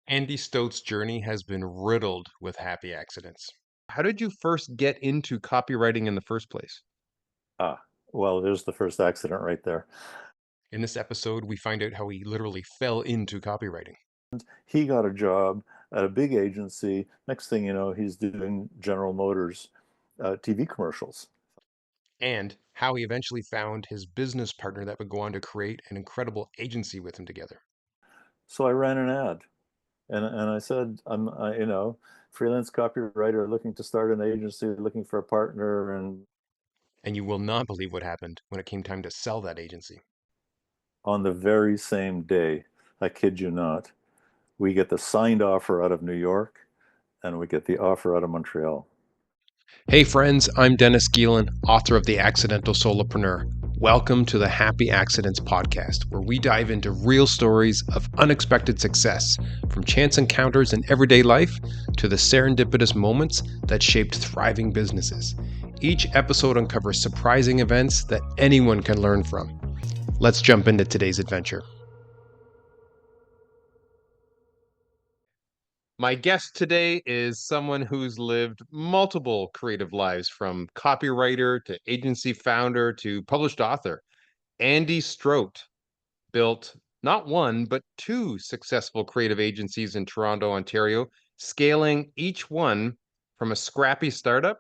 Andy Stote's journey has been riddled with happy accidents. How did you first get into copywriting in the first place? Ah, well, there's the first accident right there. In this episode, we find out how he literally fell into copywriting He got a job at a big agency. Next thing you know, he's doing General Motors TV commercials. and how he eventually found his business partner that would go on to create an incredible agency with him together. So I ran an ad, and I said, freelance copywriter looking to start an agency, looking for a partner. And And you will not believe what happened when it came time to sell that agency. on the very same day, I kid you not, we get the signed offer out of New York and we get the offer out of Montreal. Hey friends, I'm Dennis Geelen, author of The Accidental Solopreneur. Welcome to the Happy Accidents podcast, where we dive into real stories of unexpected success, from chance encounters in everyday life to the serendipitous moments that shaped thriving businesses. Each episode uncovers surprising events that anyone can learn from. Let's jump into today's adventure. My guest today is someone who's lived multiple creative lives, from copywriter to agency founder to published author. Andy Strote built not one, but two successful creative agencies in Toronto, Ontario, scaling each one from a scrappy startup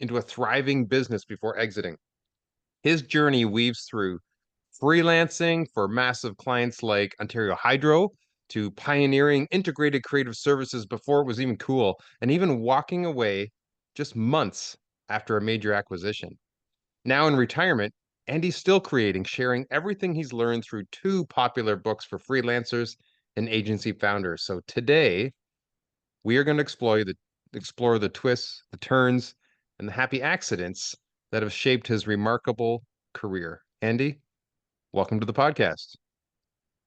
into a thriving business before exiting. His journey weaves through freelancing for massive clients like Ontario Hydro, to pioneering integrated creative services before it was even cool, and even walking away just months after a major acquisition. Now in retirement, Andy's still creating, sharing everything he's learned through two popular books for freelancers and agency founders. So today, we are going to explore the twists, the turns, and the happy accidents that have shaped his remarkable career. Andy, welcome to the podcast.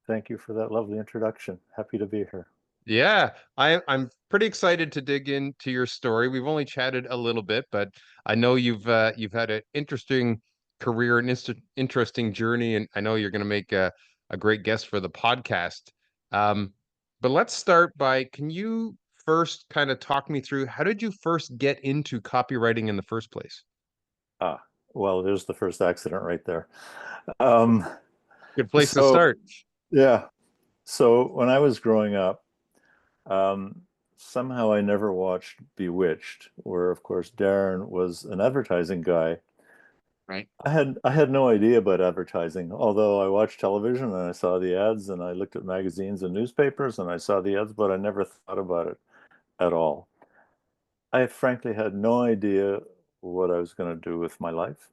Thank you for that lovely introduction. Happy to be here. Yeah, I'm pretty excited to dig into your story. We've only chatted a little bit, but I know you've had an interesting career and interesting journey, and I know you're going to make a great guest for the podcast. Um, but let's start by, can you first kind of talk me through, how did you first get into copywriting in the first place? Ah, well, there's the first accident right there. Um, Good place to so, start. yeah. So when I was growing up, um, somehow I never watched Bewitched, where of course Darren was an advertising guy. Right. I had no idea about advertising, although I watched television and I saw the ads and I looked at magazines and newspapers and I saw the ads, but I never thought about it at all. I frankly had no idea what I was going to do with my life.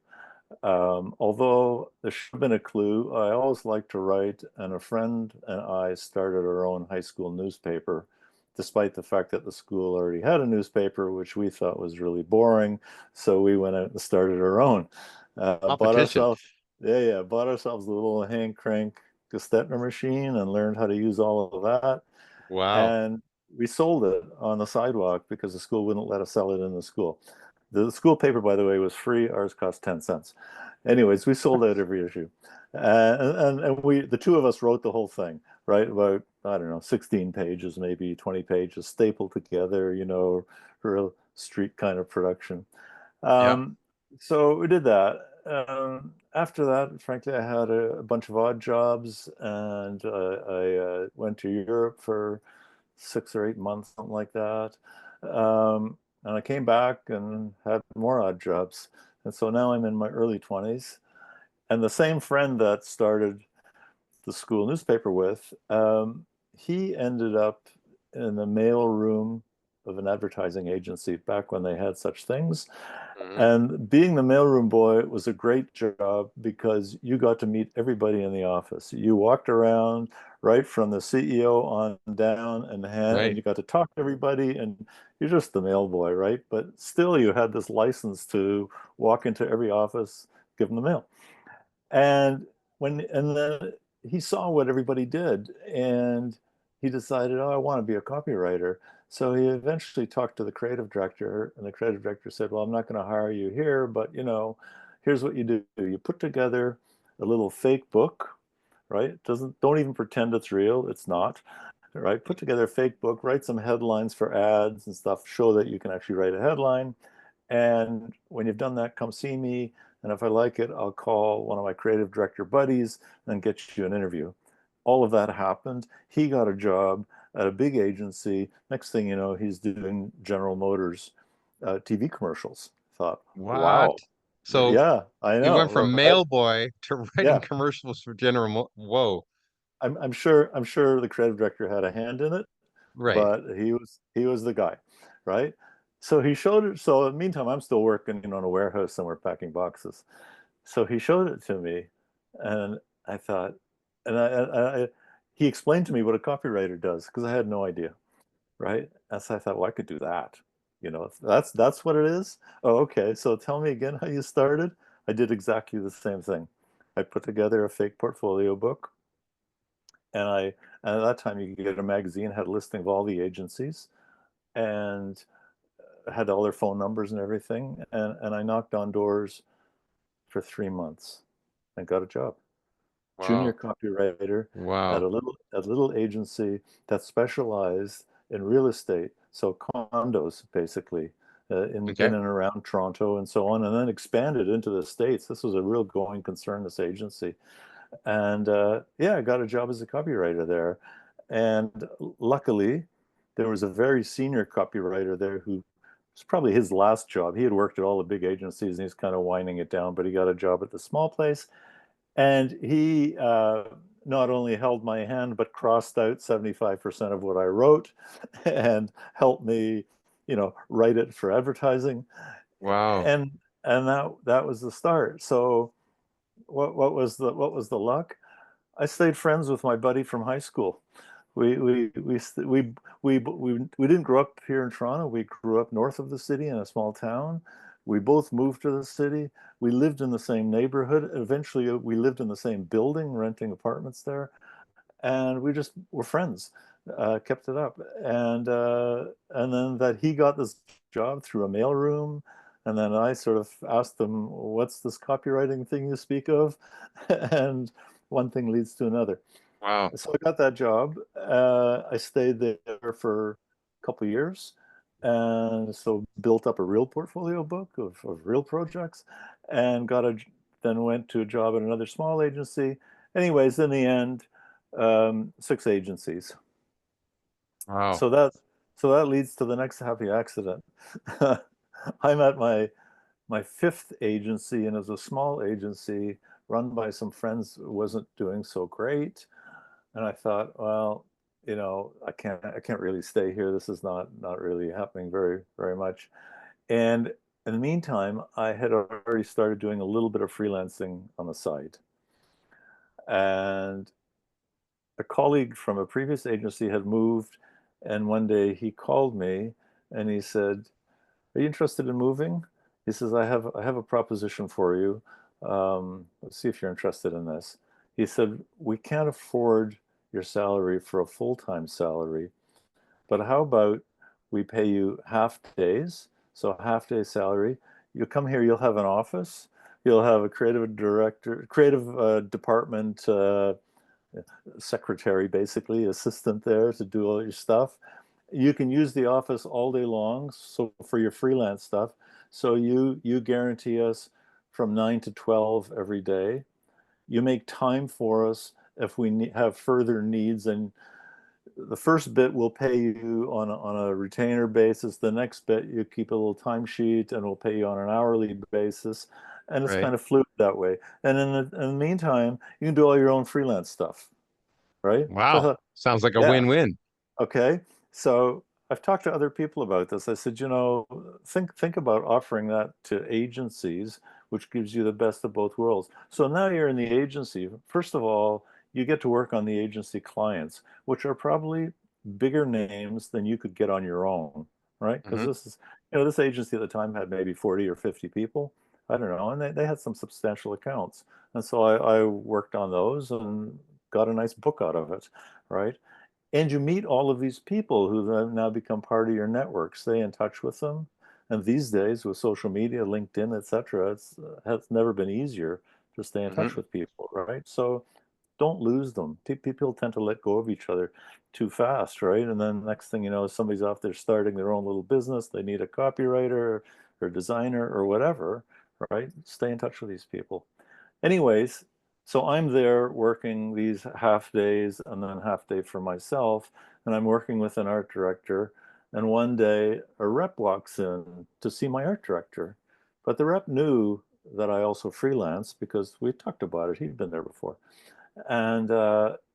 Although there should have been a clue, I always liked to write, and a friend and I started our own high school newspaper, despite the fact that the school already had a newspaper, which we thought was really boring. So we went out and started our own. Bought Competition. ourselves, bought ourselves a little hand crank Gestetner machine and learned how to use all of that. Wow. And we sold it on the sidewalk because the school wouldn't let us sell it in the school. The school paper, by the way, was free. Ours cost 10 cents. Anyways, we sold out every issue. And we, the two of us wrote the whole thing, right? About, I don't know, 16 pages, maybe 20 pages, stapled together, real street kind of production. Yeah. Um, so we did that. After that, frankly, I had a bunch of odd jobs, and I went to Europe for 6 or 8 months, something like that. And I came back and had more odd jobs. And so now I'm in my early 20s. And the same friend that started the school newspaper with, he ended up in the mail room of an advertising agency back when they had such things. Mhm. And being the mailroom boy was a great job because you got to meet everybody in the office. You walked around right from the CEO on down, and Right. you got to talk to everybody, and you're just the mail boy, right? But still, you had this license to walk into every office, give them the mail. And then he saw what everybody did, and he decided, oh, I want to be a copywriter. So he eventually talked to the creative director, and the creative director said, well, I'm not going to hire you here, but here's what you do. You put together a little fake book, right? Don't even pretend it's real. It's not. right? Put together a fake book, write some headlines for ads and stuff, show that you can actually write a headline. And when you've done that, come see me. And if I like it, I'll call one of my creative director buddies and get you an interview. All of that happened. He got a job at a big agency. Next thing you know, he's doing General Motors TV commercials. Thought, What? wow, So yeah, I you went know, from right? mail boy to writing Yeah, commercials for General Whoa. I'm sure the creative director had a hand in it, Right. but he was the guy, right? So he showed it. So in the meantime, I'm still working, in a warehouse somewhere packing boxes. So he showed it to me, and I thought, and he explained to me what a copywriter does because I had no idea, right? And so I thought, well, I could do that. That's what it is. Oh, okay. So tell me again how you started. I did exactly the same thing. I put together a fake portfolio book, and at that time you could get a magazine, had a listing of all the agencies, and had all their phone numbers and everything. And I knocked on doors for 3 months and got a job. Junior Wow. copywriter at Wow. a little agency that specialized in real estate, so condos basically, in Okay. and around Toronto and so on, and then expanded into the States. This was a real going concern, this agency. And yeah, I got a job as a copywriter there. And luckily, there was a very senior copywriter there who was probably his last job. He had worked at all the big agencies and he's kind of winding it down, but he got a job at the small place. And he not only held my hand, but crossed out 75% of what I wrote and helped me, write it for advertising. Wow. And that was the start. So what was the luck? I stayed friends with my buddy from high school. We didn't grow up here in Toronto. We grew up north of the city in a small town. We both moved to the city. We lived in the same neighborhood. Eventually, we lived in the same building, renting apartments there, and we just were friends. Kept it up, and then that he got this job through a mailroom, and then I sort of asked him, "What's this copywriting thing you speak of?" And one thing leads to another. Wow. So I got that job. I stayed there for a couple of years, and so built up a real portfolio book of real projects, and then went to a job at another small agency. Anyways, in the end, 6 agencies. Wow. So that leads to the next happy accident. I'm at my fifth agency, and as a small agency run by some friends, wasn't doing so great. And I thought, well, I can't really stay here. This is not really happening very, very much. And in the meantime, I had already started doing a little bit of freelancing on the side. And a colleague from a previous agency had moved, and one day he called me and he said, "Are you interested in moving?" He says, "I have a proposition for you. Let's see if you're interested in this." He said, "We can't afford your salary for a full-time salary, but how about we pay you half days, so half day salary. You'll come here, you'll have an office, you'll have a creative director, creative department secretary, basically, assistant there to do all your stuff. You can use the office all day long, so for your freelance stuff. So you guarantee us from 9 to 12 every day. You make time for us if we have further needs, and the first bit we'll pay you on a retainer basis. The next bit you keep a little timesheet, and we'll pay you on an hourly basis, and it's Right. kind of fluid that way. And in the meantime, you can do all your own freelance stuff, right? So I Wow. thought, Sounds like a yeah, win-win. okay. So I've talked to other people about this. I said, think about offering that to agencies, which gives you the best of both worlds. So now you're in the agency. First of all, you get to work on the agency clients, which are probably bigger names than you could get on your own, right? Because Hmm. this agency at the time had maybe 40 or 50 people. I don't know. And they had some substantial accounts. And so I worked on those and got a nice book out of it, right? And you meet all of these people who then now become part of your network. Stay in touch with them. And these days, with social media, LinkedIn, etc., it's never been easier to stay in touch Hmm. with people, right? So don't lose them. People tend to let go of each other too fast, right? And then next thing you know, somebody's off there starting their own little business. They need a copywriter or designer or whatever, right? Stay in touch with these people. Anyways, so I'm there working these half days and then half day for myself, and I'm working with an art director. And one day a rep walks in to see my art director, but the rep knew that I also freelance because we talked about it. He'd been there before. And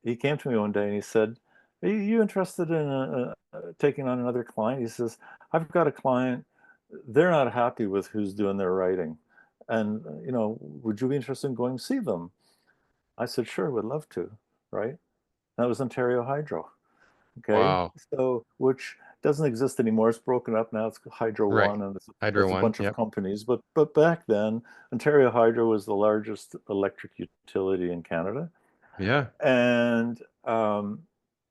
he came to me one day and he said, "Are you interested in taking on another client?" He says, "I've got a client. They're not happy with who's doing their writing. And, would you be interested in going to see them?" I said, "Sure, would love to." Right? That was Ontario Hydro. Okay. Wow. So, which doesn't exist anymore. It's broken up now. It's Hydro Right. One, and Hydro it's a One. bunch of Yep. companies. But back then, Ontario Hydro was the largest electric utility in Canada. Yeah. And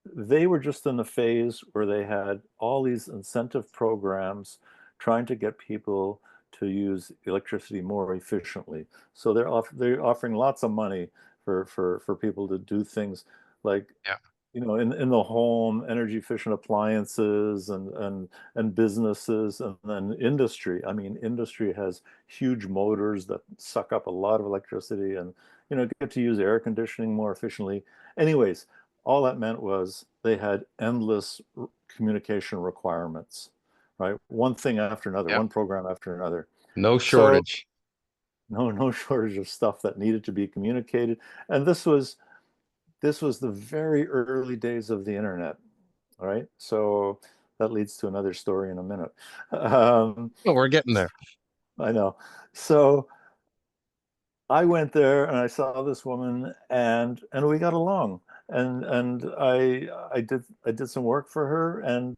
they were just in the phase where they had all these incentive programs trying to get people to use electricity more efficiently. So they're offering lots of money for people to do things like, Yeah. in the home, energy efficient appliances and businesses, and then industry. I mean, industry has huge motors that suck up a lot of electricity, and get to use air conditioning more efficiently. Anyways, all that meant was they had endless communication requirements, right? One thing after another, Yep. one program after another. No So shortage. no shortage of stuff that needed to be communicated. And this was the very early days of the internet. All right. So that leads to another story in a minute. Um, Oh, we're getting there. I know. So I went there and I saw this woman, and we got along. And I did some work for her, and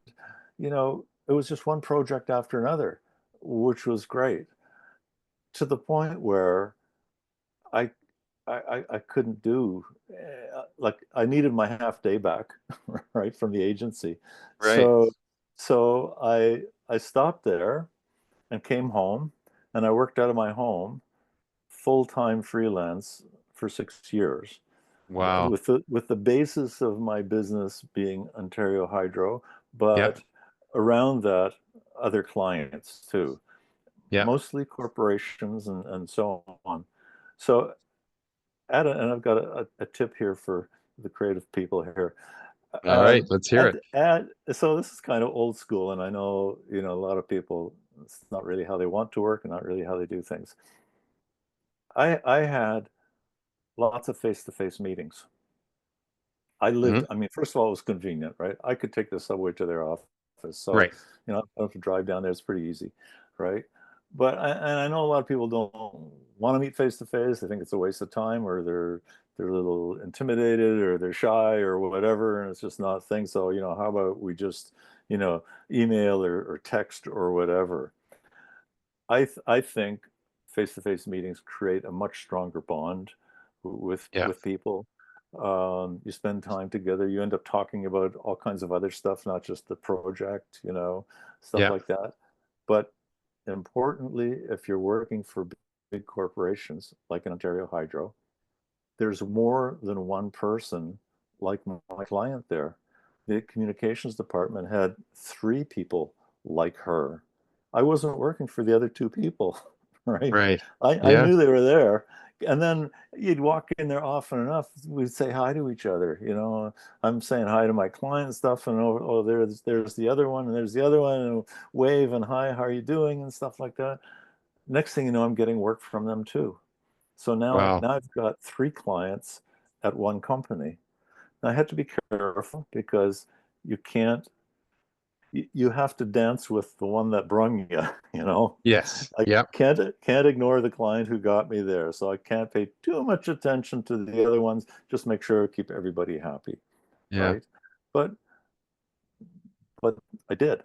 it was just one project after another, which was great, to the point where I I couldn't do, like, I needed my half day back, right, from the agency. Right. So I stopped there and came home, and I worked out of my home full-time freelance for 6 years, Wow. with the basis of my business being Ontario Hydro, Yep. but around that, other clients too, Yep. mostly corporations and so on. So and I've got a tip here for the creative people here. All right. Let's hear it. So this is kind of old school, and I know, a lot of people, it's not really how they want to work and not really how they do things. I had lots of face-to-face meetings. Hmm. I mean, first of all, it was convenient, right? I could take the subway to their office. So, Right. I don't have to drive down there. It's pretty easy, right? And I know a lot of people don't want to meet face to face. They think it's a waste of time, or they're a little intimidated, or they're shy, or whatever, and it's just not a thing. So, how about we just, you know, email or text or whatever. I think face-to-face meetings create a much stronger bond Yeah. with people. You spend time together. You end up talking about all kinds of other stuff, not just the project, stuff Yeah. like that. But importantly, if you're working for big corporations like in Ontario Hydro, there's more than one person like my client there. The communications department had three people like her. I wasn't working for the other two people, right? Right. I Yeah. knew they were there. And then you'd walk in there often enough, we'd say hi to each other. I'm saying hi to my client and stuff, and there's the other one, and there's the other one, and wave and hi, how are you doing, and stuff like that. Next thing you know, I'm getting work from them too. So Wow. now I've got three clients at one company. Now I had to be careful because you can't you have to dance with the one that brung you, you know. Yes. I Yep. can't ignore the client who got me there. So I can't pay too much attention to the other ones. Just make sure to keep everybody happy, Yeah. right? But but I did.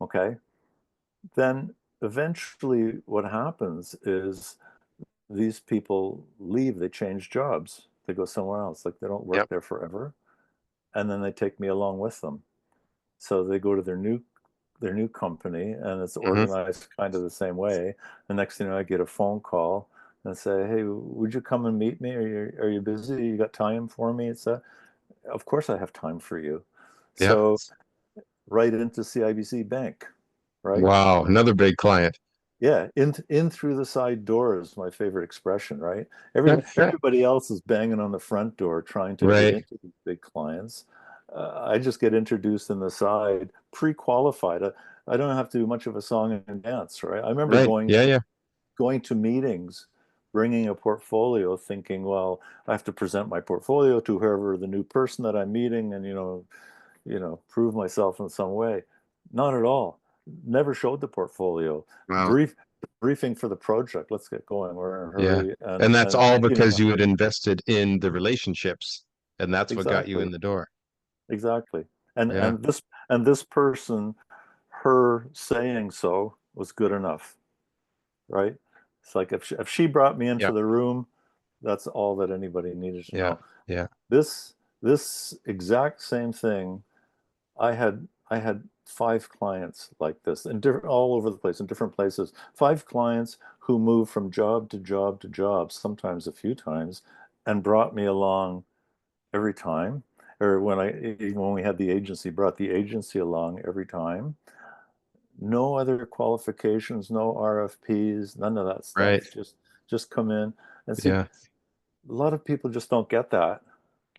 Okay. Then eventually what happens is these people leave, they change jobs, they go somewhere else, like they don't work Yep. there forever, and then they take me along with them. So they go to their new company, and it's Hmm. organized kind of the same way. The next thing you know, I get a phone call and say, hey, would you come and meet me? Are you busy? You got time for me? It's of course I have time for you. Yeah. So right into CIBC Bank, right? Wow. Another big client. Yeah, in through the side door is my favorite expression, right? Yeah. Everybody else is banging on the front door trying to get Right. into these big clients. I just get introduced in the side, pre-qualified. I don't have to do much of a song and dance, right? I remember Right. Yeah. Yeah. going to meetings, bringing a portfolio, thinking, well, I have to present my portfolio to whoever the new person that I'm meeting, and prove myself in some way. Not at all. Never showed the portfolio. Wow. Brief briefing for the project. Let's get going. We're in a Yeah. hurry. And that's all You because know, you had invested in the relationships, and that's what got you exactly, in the door. exactly. And Yeah. this person, her saying so was good enough, right? It's like if she brought me into Yeah. the room, that's all that anybody needed to Yeah. know. Yeah. This exact same thing, I had 5 clients like this, and different all over the place in different places. 5 clients who moved from job to job to job, sometimes a few times, and brought me along every time. Or even when we had the agency, brought the agency along every time. No other qualifications, no RFPs, none of that Right. stuff. Just come in and see. Yeah. A lot of people just don't get that.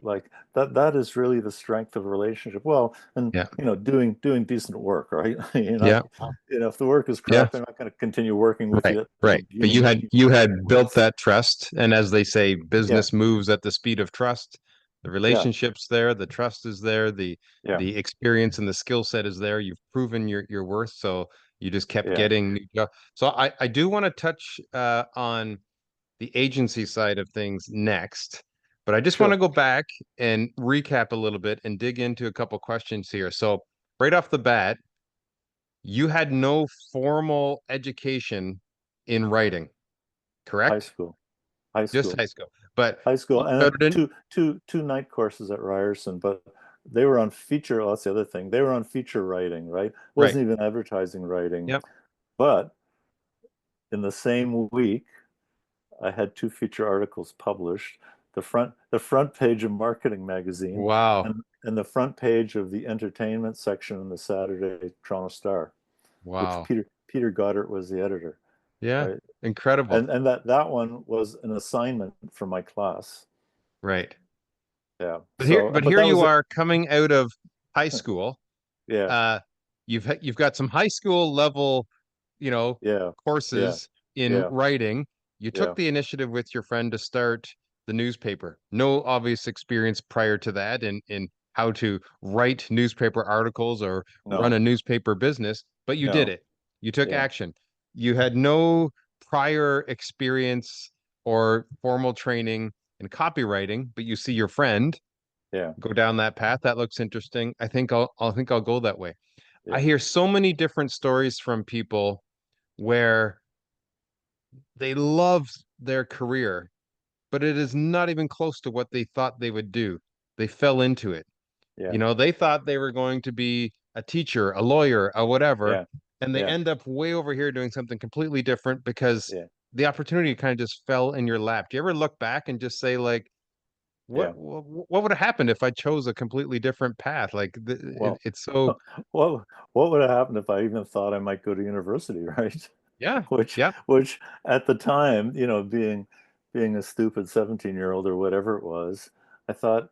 Like that is really the strength of a relationship. Well, and Yeah. doing decent work, right? You're not, Yeah. if the work is Yeah. crap, they're not going to continue working with Right. you at the Right. But you beginning. had built that trust, and as they say, Yeah, business moves at the speed of trust. The yeah, relationships there, the trust is there, yeah, the experience and the skill set is there. You've proven your worth, so you just kept yeah. getting new jobs. So I do want to touch on the agency side of things next, but I just want Sure. to go back and recap a little bit and dig into a couple questions here. So right off the bat, you had no formal education in writing, High correct? school, high Just school, high school. But high you school, and then started in, two night courses at Ryerson, but they were on feature. Oh, that's the other thing. They were on feature writing, right? It right. wasn't even advertising writing, Yep. but in the same week, I had 2 feature articles published. The front page of Marketing Magazine, Wow. and the front page of the entertainment section in the Saturday Toronto Star, which Wow. Peter Goddard was the editor, Yeah. right? Incredible. And that one was an assignment for my class. Right. Yeah. But But here that you was it. are coming out of high school. Yeah. Uh, you've got some high school level, you know, Yeah. Yeah. courses in Yeah. writing. You took Yeah. the initiative with your friend to start the newspaper. No obvious experience prior to that in how to write newspaper articles or run No. a newspaper business, but you did No. it. You took Yeah. action. You had no prior experience or formal training in copywriting, but you see your friend Yeah. go down that path. That looks interesting. I think I'll go that way. I Yeah. hear so many different stories from people where they love their career, but it is not even close to what they thought they would do. They fell into it. Yeah. You know, they thought they were going to be a teacher, a lawyer, a whatever, Yeah. and they Yeah. end up way over here doing something completely different because Yeah. the opportunity kind of just fell in your lap. Do you ever look back and just say like, Yeah. what would have happened if I chose a completely different path? Like Well, it's so what what would have happened if I even thought I might go to university, right? yeah, Which yeah, which at the time, being a stupid 17-year-old or whatever it was, I thought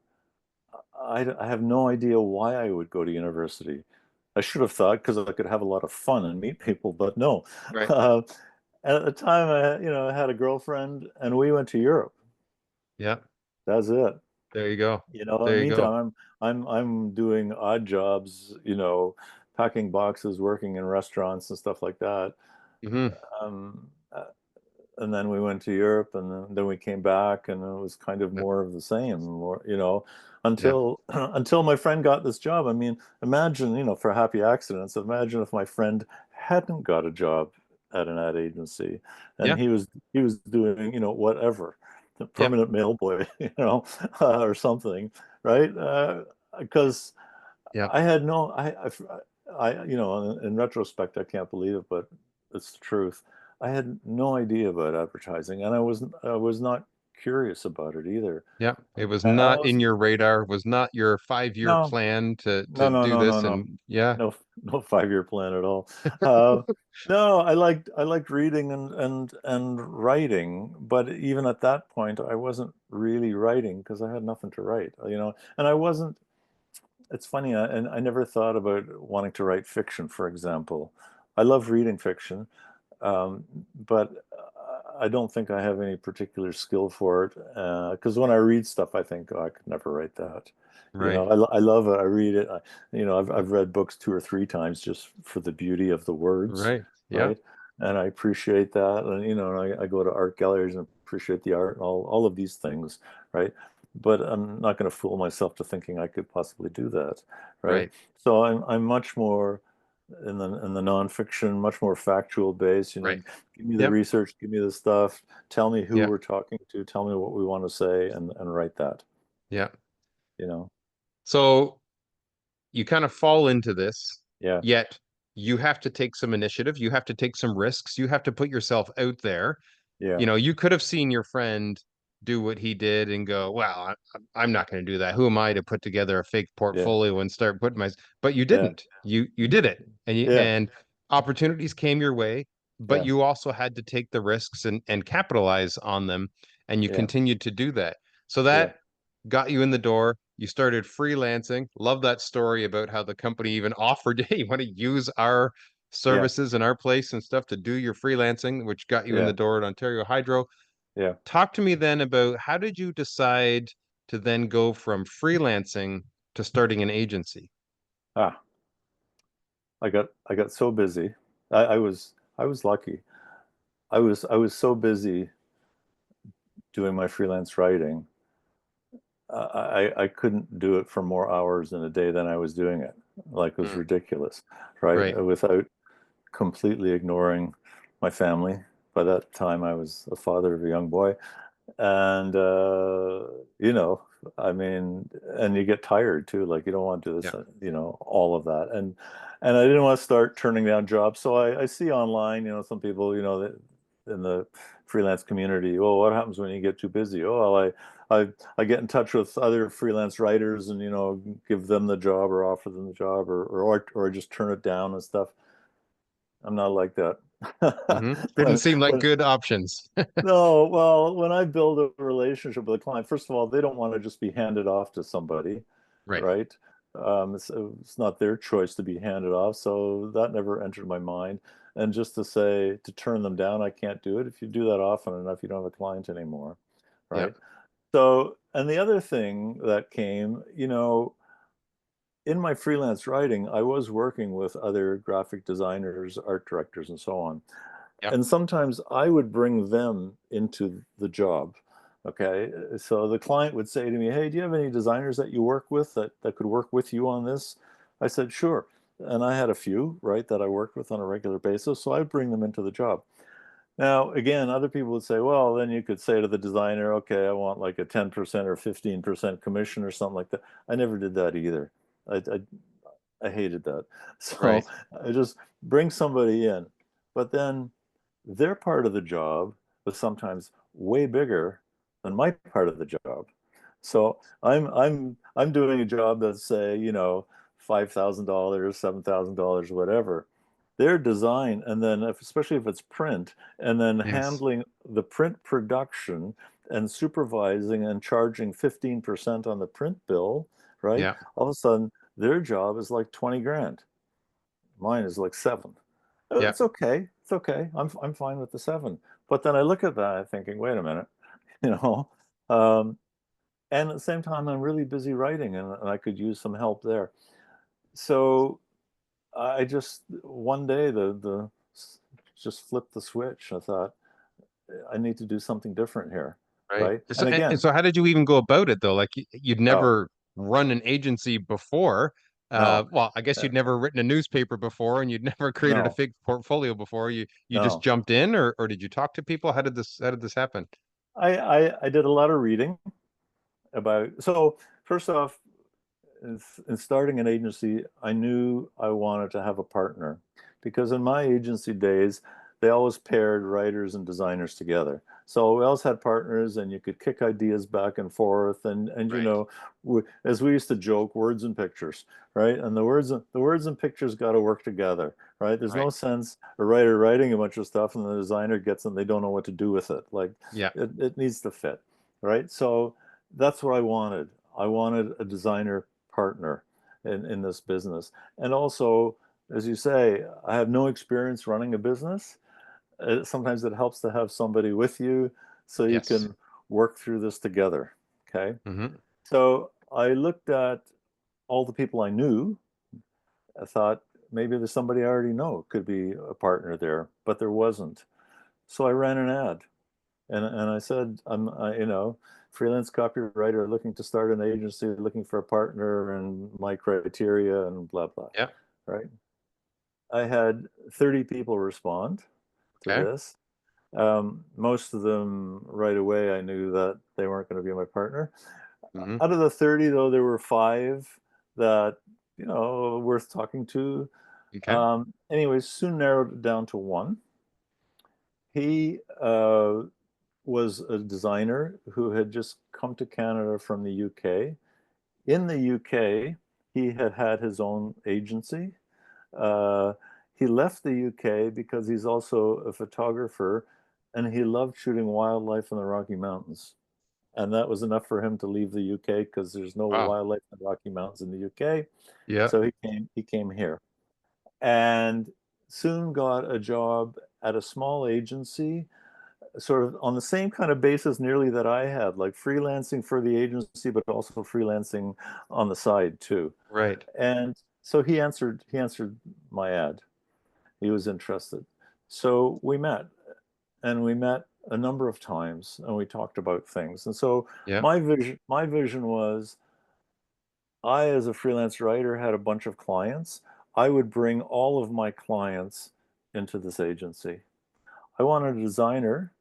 I have no idea why I would go to university. I should have thought because I could have a lot of fun and meet people, but no. right, Uh, at the time, I had a girlfriend and we went to Europe. yeah. That's it. There you go, In the there you go. meantime, I'm doing odd jobs, packing boxes, working in restaurants and stuff like that. Hmm. Um, uh, and then we went to Europe, and then we came back, and it was kind of more of the same, more, Yeah, until until my friend got this job. I mean, imagine, for happy accidents, imagine if my friend hadn't got a job at an ad agency, and yeah, he was doing, whatever, the yeah, permanent mail boy, or something, right? Because yeah, I had no, in retrospect, I can't believe it, but it's the truth. I had no idea about advertising, and I was not curious about it either. Yeah, it was I not in was your radar, was not your 5 year no, plan to no, no, do no, no, this. no, And yeah, no 5-year plan at all. Uh, no, I liked reading and writing, but even at that point, I wasn't really writing because I had nothing to write, and I wasn't. It's funny, and I never thought about wanting to write fiction, for example. I love reading fiction, um, but I don't think I have any particular skill for it. Because when I read stuff, I think, oh, I could never write that. right, I love it. I read it. I've read books 2 or 3 times just for the beauty of the words, right. Yeah, right? And I appreciate that. And I go to art galleries and appreciate the art and all of these things, right? But I'm not going to fool myself to thinking I could possibly do that, right? right, So I'm much more in the nonfiction, much more factual based. right. Give me the Yep, research, give me the stuff, tell me who yeah, we're talking to, tell me what we want to say, and write that. yeah. You know, So you kind of fall into this, yeah, yet you have to take some initiative, you have to take some risks, you have to put yourself out there. yeah, You could have seen your friend do what he did and go, "Well, I'm not going to do that. Who am I to put together a fake yeah, portfolio and start putting my?" But you yeah, didn't. You did it, yeah, and opportunities came your way, but yeah, you also had to take the risks and capitalize on them, and you yeah, continued to do that. So yeah, that got you in the door. You started freelancing. Love that story about how the company even offered, "Hey, you want to use our yeah, services and our place and stuff to do your freelancing," which got you in the yeah, door at Ontario Hydro. yeah. Talk to me then about how did you decide to then go from freelancing to starting an agency? Ah, I got so busy. I was lucky. I was so busy doing my freelance writing. I couldn't do it for more hours in a day than I was doing it. Like it was Mm, ridiculous, right? right. Without completely ignoring my family. By that time, I was a father of a young boy, and you know, I mean, and you get tired too. Like you don't want to do Yeah. this, all of that, and I didn't want to start turning down jobs. So I see online, some people, that in the freelance community, oh, what happens when you get too busy? Oh, well, I get in touch with other freelance writers and give them the job or offer them the job or just turn it down and stuff. I'm not like that. Didn't when seem like when good options. no, well, when I build a relationship with a client, first of all, they don't want to just be handed off to somebody, Right. right? It's not their choice to be handed off, so that never entered my mind. And just to say, to turn them down, I can't do it. If you do that often enough, you don't have a client anymore, Yeah. right? So, and the other thing that came, in my freelance writing, I was working with other graphic designers, art directors, and so on. Yeah. And sometimes I would bring them into the job. Okay. So the client would say to me, hey, do you have any designers that you work with that could work with you on this? I said, sure. And I had a few, right, that I worked with on a regular basis. So I'd bring them into the job. Now, again, other people would say, well, then you could say to the designer, okay, I want like a 10% or 15% commission or something like that. I never did that either. I hated that. So Right. I just bring somebody in. But then their part of the job was sometimes way bigger than my part of the job. So I'm doing a job that's say, $5,000, $7,000, whatever. Their design, and then especially if it's print, and then Yes. handling the print production and supervising and charging 15% on the print bill, right? Yeah. All of a sudden, their job is like 20 grand. Mine is like seven. Yeah. It's okay. It's okay. I'm fine with the seven. But then I look at that, I'm thinking, wait a minute, you know. Um, and at the same time, I'm really busy writing, and I could use some help there. So I just one day the just flipped the switch. I thought I need to do something different here, Right. right? So, And and again, so how did you even go about it though? Like you'd oh never run an agency before. no, Well, I guess uh, you'd never written a newspaper before and you'd never created a no, fake portfolio before. You just no. jumped in or did you talk to people? How did this happen? I did a lot of reading about. So first off, in starting an agency, I knew I wanted to have a partner because in my agency days, they always paired writers and designers together. So we always had partners, and you could kick ideas back and forth, and you Right. know, as we used to joke, words and pictures, right? And the words and pictures got to work together, right? There's Right. no sense a writer writing a bunch of stuff and the designer gets it and they don't know what to do with it. Like Yeah. it needs to fit, right? So that's what I wanted. I wanted a designer partner in this business. And also, as you say, I have no experience running a business. Sometimes it helps to have somebody with you so you Yes. can work through this together. Okay. Hmm. So I looked at all the people I knew. I thought maybe there's somebody I already know could be a partner there, but there wasn't. So I ran an ad, and I said, freelance copywriter looking to start an agency, looking for a partner, and my criteria, and blah blah. Yeah. Right. I had 30 people respond to Okay. this. Most of them right away, I knew that they weren't going to be my partner. Hmm. Out of the 30, though, there were five that, worth talking to. Okay. Anyways, soon narrowed it down to one. He was a designer who had just come to Canada from the UK. In the UK, he had had his own agency. Uh, he left the UK because he's also a photographer and he loved shooting wildlife in the Rocky Mountains. And that was enough for him to leave the UK because there's no Wow. wildlife in the Rocky Mountains in the UK. Yeah. So he came here and soon got a job at a small agency, sort of on the same kind of basis nearly that I had, like freelancing for the agency, but also freelancing on the side too. Right. And so he answered my ad. He was interested. So we met, and we met a number of times and we talked about things. And so Yeah. my vision was, I, as a freelance writer, had a bunch of clients. I would bring all of my clients into this agency. I wanted a designer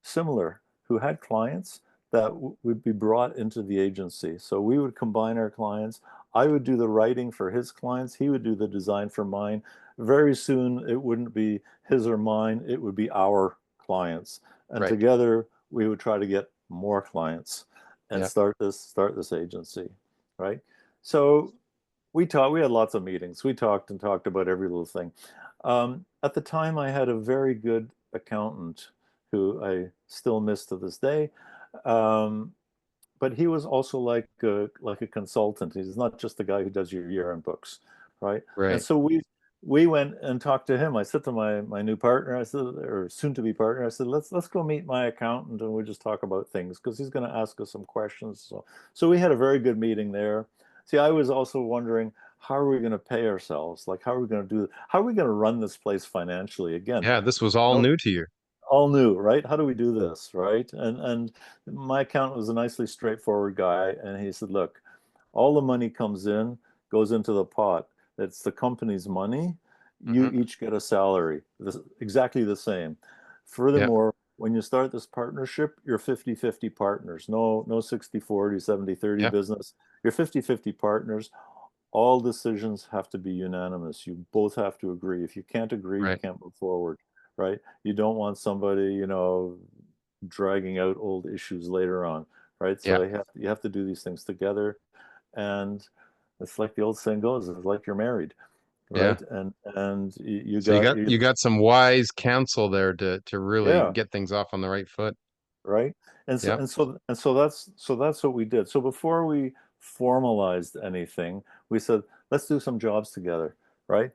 similar who had clients that would be brought into the agency. So we would combine our clients. I would do the writing for his clients. He would do the design for mine. Very soon, it wouldn't be his or mine. It would be our clients. And Right. together, we would try to get more clients and Yeah. start this agency, right? So we had lots of meetings. We talked and talked about every little thing. At the time, I had a very good accountant who I still miss to this day. Um, but he was also like a consultant. He's not just the guy who does your year-end books, right? And Right. so we went and talked to him. I said to my new partner, I said, or soon to be partner, I said, let's go meet my accountant and we just talk about things because he's going to ask us some questions. So we had a very good meeting there. See, I was also wondering, how are we going to pay ourselves? Like, how are we going to run this place financially? Again, Yeah. This was all no, new to you. all new, right? How do we do this, right? And my accountant was a nicely straightforward guy, and he said, "Look, all the money comes in, goes into the pot. It's the company's money. You Hmm. each get a salary, exactly the same. Yeah. Furthermore, when you start this partnership, you're 50-50 partners. No 60-40, 70-30 Yeah. business. You're 50-50 partners. All decisions have to be unanimous. You both have to agree. If you can't agree, you Right. can't move forward, right? You don't want somebody, dragging out old issues later on, right? Yeah. So you have to do these things together, and it's like the old saying goes, it's like you're married, Yeah. right? And you So you got got you, you got some wise counsel there to really yeah, get things off on the right foot. right. And so Yeah. and so and so that's what we did. So before we formalized anything, we said, let's do some jobs together, right?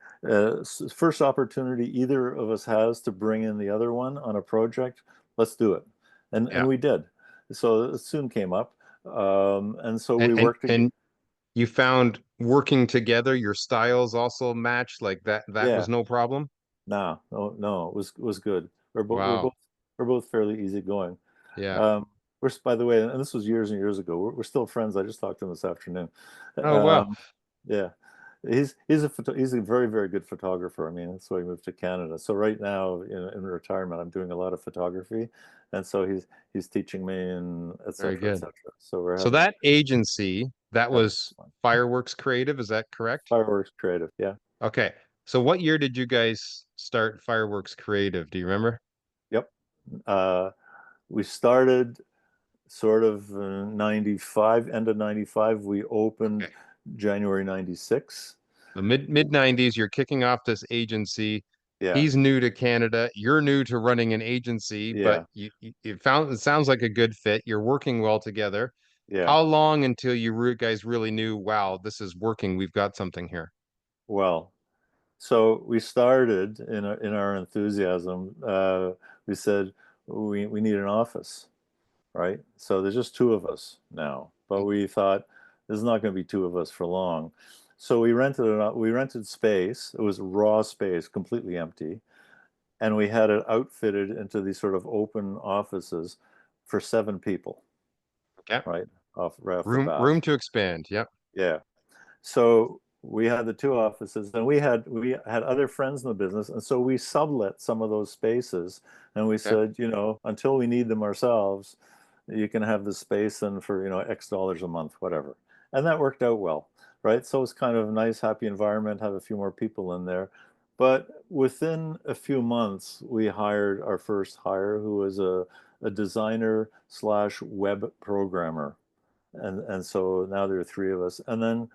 First opportunity either of us has to bring in the other one on a project, let's do it. And Yeah. we did. So it soon came up. And so And we and worked together. and you found working together, your styles also matched like that. That Yeah. was no problem. No, it was good. We're both we're Wow. both we're both fairly easygoing. Yeah. Um, by the way, and this was years and years ago. We're still friends. I just talked to him this afternoon. Oh, wow. Um, yeah, he's a very very good photographer. I mean, that's why he moved to Canada. So right now, in retirement, I'm doing a lot of photography, and so he's teaching me and et Very cetera, et good. cetera. So we're So having that agency, that having was fun. Fireworks Creative, is that correct? Fireworks creative. Yeah. Okay. So what year did you guys start Fireworks Creative? Do you remember? Yep. Uh, we started sort of 95, end of 95. We opened Okay. January 96. The mid 90s, you're kicking off this agency. Yeah. He's new to Canada. You're new to running an agency, but Yeah. you found it sounds like a good fit. You're working well together. Yeah. How long until you guys really knew, wow, this is working. We've got something here. Well, so we started in our enthusiasm. We said we need an office, right? So there's just two of us now, but we thought this is not going to be two of us for long. So we rented space. It was raw space, completely empty, and we had it outfitted into these sort of open offices for 7 people, Okay. right? Right off the Room bat. to expand. Yep. Yeah. So we had the two offices, and we had other friends in the business, and so we sublet some of those spaces, and we Okay. said, until we need them ourselves, you can have the space and for X dollars a month, whatever. And that worked out well, right? So it's kind of a nice, happy environment, have a few more people in there. But within a few months, we hired our first hire, who was a designer slash web programmer. And so now there are three of us. And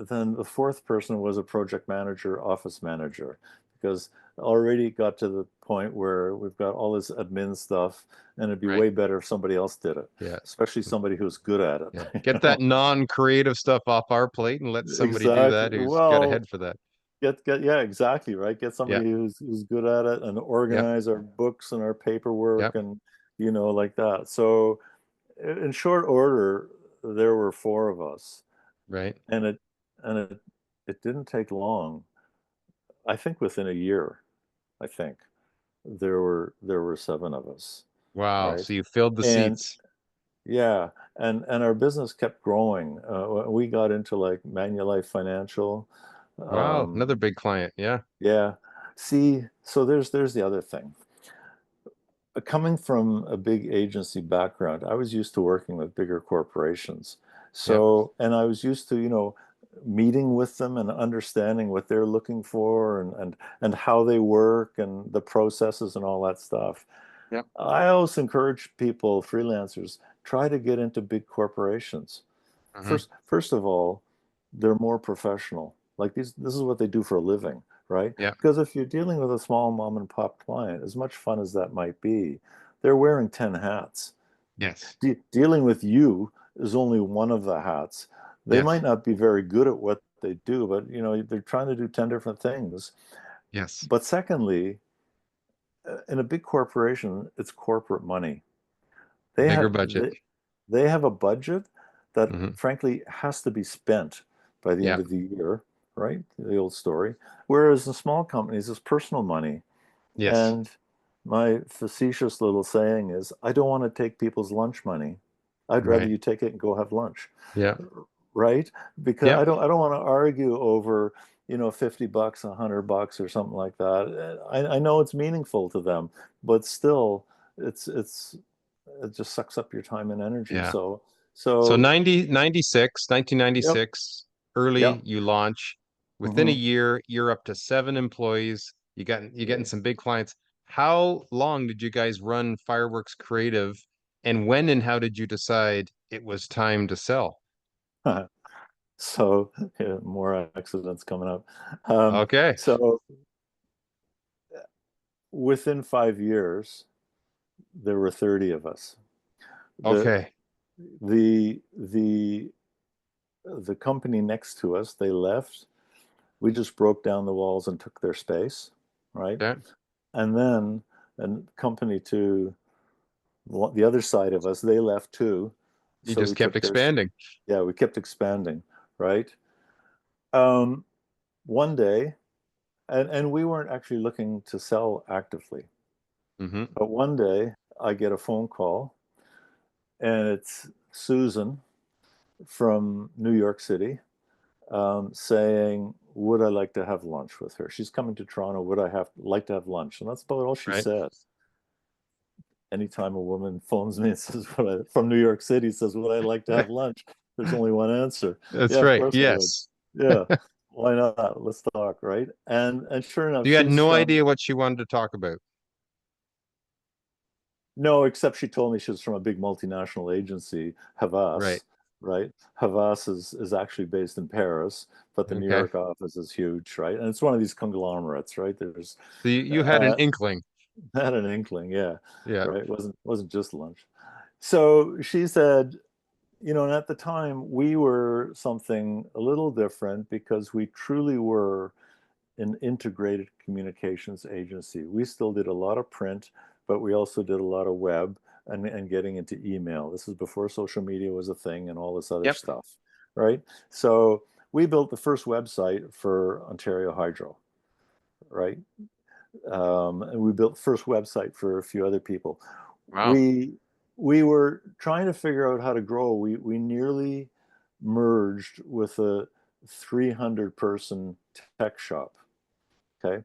then the fourth person was a project manager, office manager, because already got to the point where we've got all this admin stuff, and it'd be Right. way better if somebody else did it, Yeah. especially somebody who's good at it. Yeah. Get that non-creative stuff off our plate and let somebody do Exactly. that who's got a Well, head for that. yeah, exactly, right. Get Yeah. somebody who's good at it and Yep. organize our books and our paperwork Yep. and like that. So in short order, there were four of us, Right. and it didn't take long. I think within a year, I think there were 7 of us, Wow. right? So you filled the And seats. yeah, and our business kept growing. We got into like Manulife Financial. Wow. Another Um, big client. Yeah. yeah. See, so there's the other thing. Coming from a big agency background, I was used to working with bigger corporations. Yep. So, and I was used to, meeting with them and understanding what they're looking for and how they work and the processes and all that stuff. Yep. I always encourage people, freelancers, try to get into big corporations. Hmm. First of all, they're more professional. Like this is what they do for a living, right? Yep. Because if you're dealing with a small mom and pop client, as much fun as that might be, they're wearing 10 hats. Yes. Dealing with you is only one of the hats. They might Yes. not be very good at what they do, but they're trying to do 10 different things. Yes. But secondly, in a big corporation, it's corporate money. They Bigger have budget. they have a budget that Hmm. frankly has to be spent by the end Yep. of the year, right? The old story. Whereas in small companies, it's personal money. Yes. And my facetious little saying is, I don't want to take people's lunch money. I'd rather Right. you take it and go have lunch, Yeah. right? Because I Yep. don't want to argue over, $50, $100 or something like that. I know it's meaningful to them, but still, it's it just sucks up your time and energy. Yeah. So So so yep, 1996, early yep. you launch. Within a Hmm. year, you're up to 7 employees. You're getting some big clients. How long did you guys run Fireworks Creative? And when and how did you decide it was time to sell? So yeah, more accidents coming up. Um, Okay. so within 5 years, there were 30 of us. The Okay. the the the company next to us, they left. We just broke down the walls and took their space, right? Okay. And then and company to the other side of us, they left too. You So just we kept took their, expanding. yeah, we kept expanding, right? Um, One day, and we weren't actually looking to sell actively, Hmm. but one day I get a phone call, and it's Susan from New York City, saying, "Would I like to have lunch with her? She's coming to Toronto. Would I have like to have lunch?" And that's about all she Right. said. Anytime a woman phones me and says, from New York City, says, "Would I like to have lunch?" There's only one answer. Yeah, That's of right. course I would. Yes. Yeah. why not? Let's talk, right? And sure enough, You had she's no from idea what she wanted to talk about. no, except she told me she was from a big multinational agency, Right. Havas, right? Havas is actually based in Paris, but the New Okay. York office is huge, right? And it's one of these conglomerates, right? There's So you had an uh, inkling. had an inkling, yeah, Yeah. right? Wasn't just lunch. So she said, and at the time we were something a little different because we truly were an integrated communications agency. We still did a lot of print, but we also did a lot of web and getting into email. This is before social media was a thing and all this other Yep. stuff, right? So we built the first website for Ontario Hydro, right? And we built the first website for a few other people. Wow. We were trying to figure out how to grow. We nearly merged with a 300 person tech shop. Okay.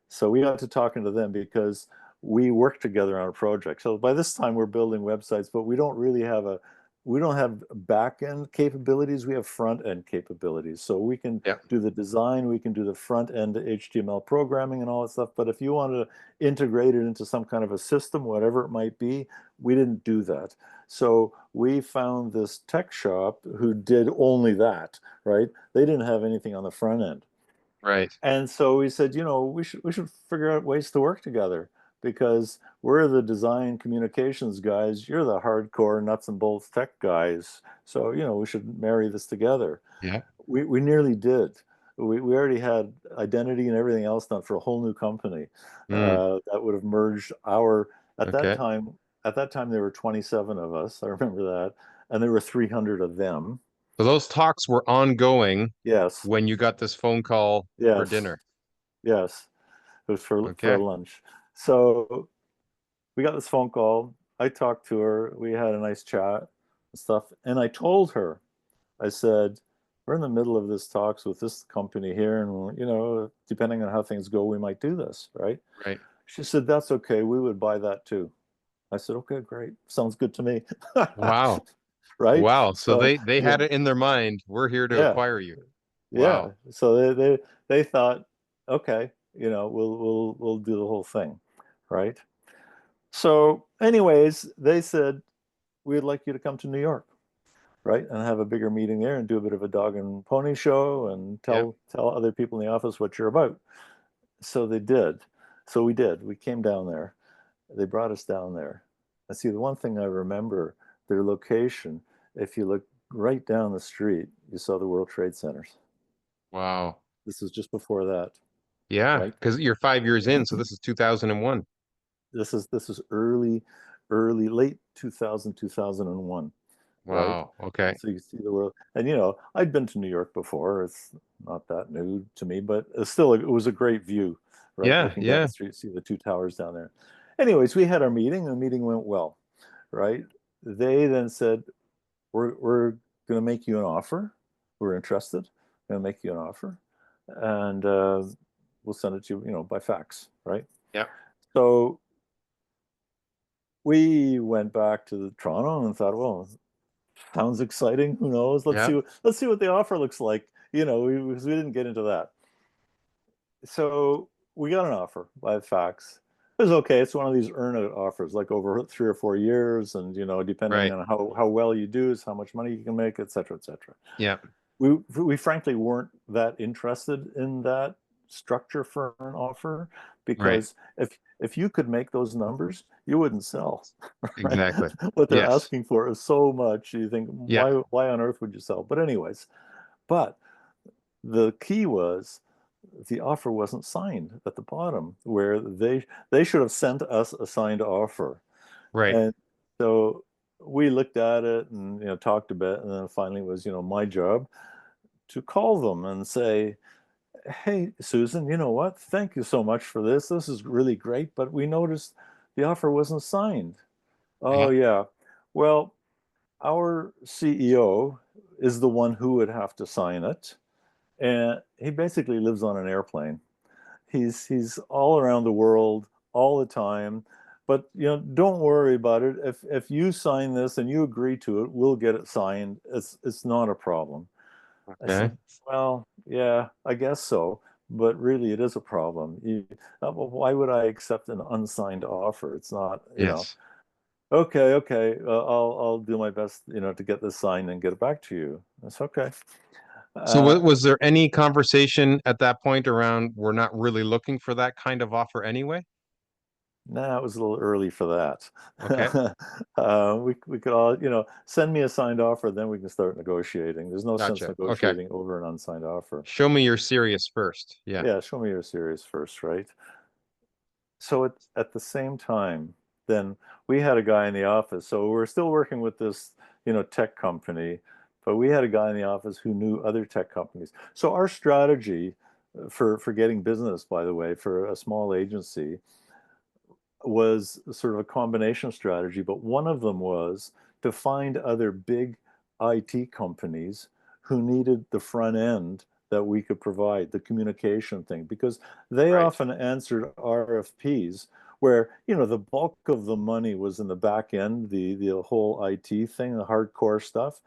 So we got to talking to them because we work together on a project. So by this time we're building websites, but we don't have back end capabilities. We have front end capabilities. So we can Yep. do the design, we can do the front end HTML programming and all that stuff. But if you want to integrate it into some kind of a system, whatever it might be, we didn't do that. So we found this tech shop who did only that, right? They didn't have anything on the front end. Right. And so we said, we should figure out ways to work together because we're the design communications guys, you're the hardcore nuts and bolts tech guys. So, we should marry this together. Yeah. We nearly did. We already had identity and everything else done for a whole new company Mm. that would have merged our at that Okay. time. At that time, there were 27 of us. I remember that, and there were 300 of them. So those talks were ongoing Yes, when you got this phone call for yes, dinner. yes. It was for a Okay. lunch. So we got this phone call. I talked to her. We had a nice chat and stuff. And I told her, I said, we're in the middle of this talks with this company here, and depending on how things go, we might do this, right? Right. She said, that's okay. We would buy that too. I said, okay, great. Sounds good to me. Wow. Right? Wow. So So they yeah, had it in their mind. We're here to yeah, acquire you. yeah. Wow. So they thought, okay, we'll do the whole thing, right? So, anyways, they said, we'd like you to come to New York, right? And have a bigger meeting there and do a bit of a dog and pony show and Yep. tell other people in the office what you're about. So they did. So we did. We came down there. They brought us down there. And see, the one thing I remember, their location, if you look right down the street, you saw the World Trade Centers. Wow. This was just before that, Yeah, right? because you're 5 years in, so this is 2001. This is late 2000, 2001, right? Wow. Okay. So you see the world, and I'd been to New York before. It's not that new to me, but still, it was a great view, right? Yeah, Looking down the yeah, street, see the two towers down there. Anyways, we had our meeting. The meeting went well, right? They then said, "We're going to make you an offer. We're interested. Going to make you an offer, and we'll send it to you, by fax, right?" yeah, So we went back to Toronto and thought, well, sounds exciting. Who knows? yeah. Let's see what the offer looks like. Because we didn't get into that. So we got an offer by fax. It was okay. It's one of these earn it offers, like over 3 or 4 years, and depending Right. on how well you do, is how much money you can make, et cetera, et cetera. Yeah. We frankly weren't that interested in that structure for an offer Right. because if you could make those numbers, you wouldn't sell, right? Exactly. What they're Yes. asking for is so much. You think, Yeah. why on earth would you sell? But anyways, but the key was the offer wasn't signed at the bottom, where they should have sent us a signed offer. Right. And so we looked at it and talked a bit, and then finally it was my job to call them and say, hey, Susan, you know what? Thank you so much for this. This is really great, but we noticed the offer wasn't signed. Oh, Yeah. yeah. Well, our CEO is the one who would have to sign it. And he basically lives on an airplane. He's all around the world all the time. But don't worry about it. If you sign this and you agree to it, we'll get it signed. It's not a problem. I Okay. said, well, yeah, I guess so, but really it is a problem. Well, why would I accept an unsigned offer? It's not, Yes. okay, okay, I'll do my best, to get this signed and get it back to you. That's okay. So Uh, was there any conversation at that point around we're not really looking for that kind of offer anyway? nah, it was a little early for Okay. that. We could all, send me a signed offer, then we can start negotiating. There's no sense Gotcha. Okay. negotiating over an unsigned offer. Show me you're serious first. Yeah. Yeah, show me you're serious first, right? So at the same time, then we had a guy in the office. So we're still working with this, tech company, but we had a guy in the office who knew other tech companies. So our strategy for getting business, by the way, for a small agency was sort of a combination strategy, but one of them was to find other big IT companies who needed the front end that we could provide, the communication thing, because they Right. often answered RFPs where, the bulk of the money was in the back end, the whole IT thing, the hardcore stuff.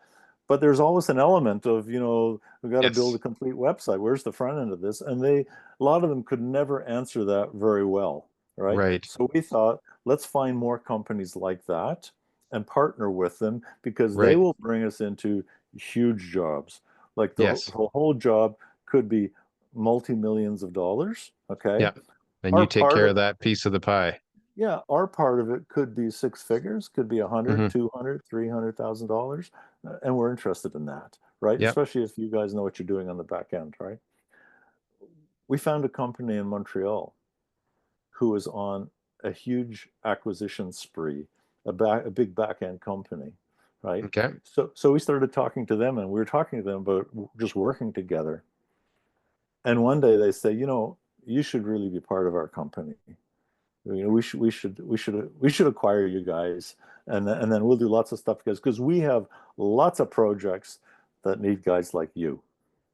But there's always an element of, we've got to build a Yes. complete website. Where's the front end of this? And a lot of them could never answer that very well, right? Right. So we thought, let's find more companies like that and partner with them because they Right. will bring us into huge jobs. Like Yes. the whole job could be multi-millions of dollars. Okay. Yeah. And Our you take part care of, of that piece of the pie. yeah, our part of it could be six figures, could be 100, Hmm. 200, $300,000. And we're interested in that, right? Yep. Especially if you guys know what you're doing on the back end, right? We found a company in Montreal who was on a huge acquisition spree, a big back end company, right? Okay. So we started talking to them, and we were talking to them about just working together. And one day they say, you should really be part of our company. We should acquire you guys, and then we'll do lots of stuff because we have lots of projects that need guys like you,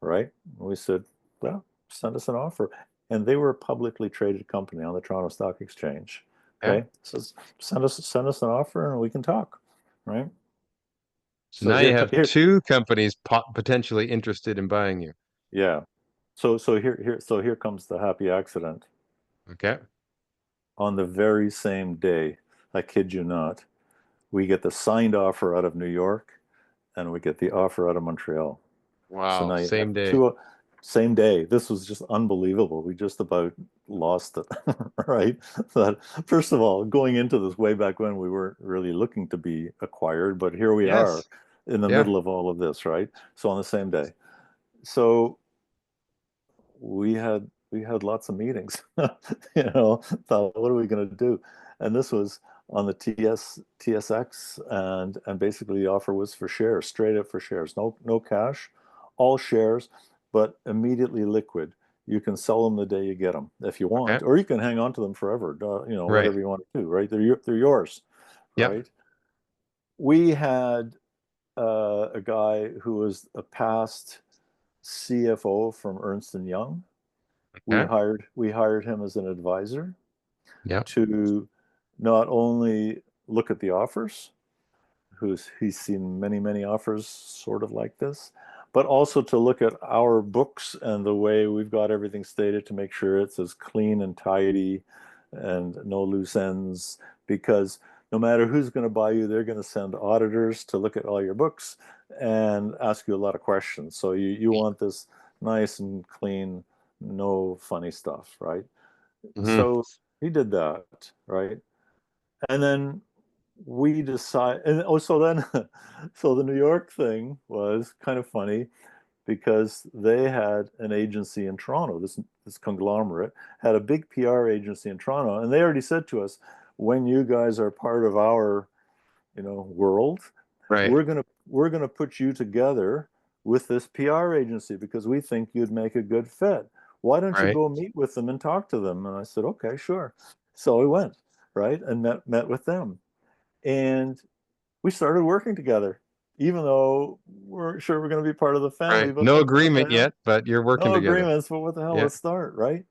right? And we said, well, send us an offer, and they were a publicly traded company on the Toronto Stock Exchange. Okay. Okay, so send us an offer, and we can talk, right? So So now you have two companies potentially interested in buying you. yeah. So here comes the happy accident. Okay. On the very same day, I kid you not, we get the signed offer out of New York and we get the offer out of Montreal. So Wow. now you have Same day. two, same day. This was just unbelievable. We just about lost it, right? That first of all, going into this way back when we weren't really looking to be acquired, but here we are Yes. in the Yeah. middle of all of this, right? So on the same day. So we had lots of meetings, thought, what are we going to do? And this was on the TSX, and basically the offer was for shares, straight up for shares, no cash, all shares, but immediately liquid. You can sell them the day you get them if you Okay. want, or you can hang on to them forever, Right. whatever you want to do, right? They're yours, Yep. right? We had a guy who was a past CFO from Ernst and Young. we Okay. hired we hired him as an advisor Yep. to not only look at the offers, he's seen many offers sort of like this, but also to look at our books and the way we've got everything stated to make sure it's as clean and tidy and no loose ends. Because no matter who's going to buy you, they're going to send auditors to look at all your books and ask you a lot of questions. So you want this nice and clean, no funny stuff, right? Hmm. So he did that, right? And then we decide, and so then, so the New York thing was kind of funny because they had an agency in Toronto. This conglomerate had a big PR agency in Toronto, and they already said to us, when you guys are part of our, world, Right. we're gonna put you together with this PR agency because we think you'd make a good fit. Why don't you Right. go meet with them and talk to them? And I said, okay, sure. So we went, right, and met with them, and we started working together, even though we're sure we're going to be part of the family. Right. But No what the agreement hell? yet, but you're working No together. agreements, but what the hell? Yeah. Let's start, right?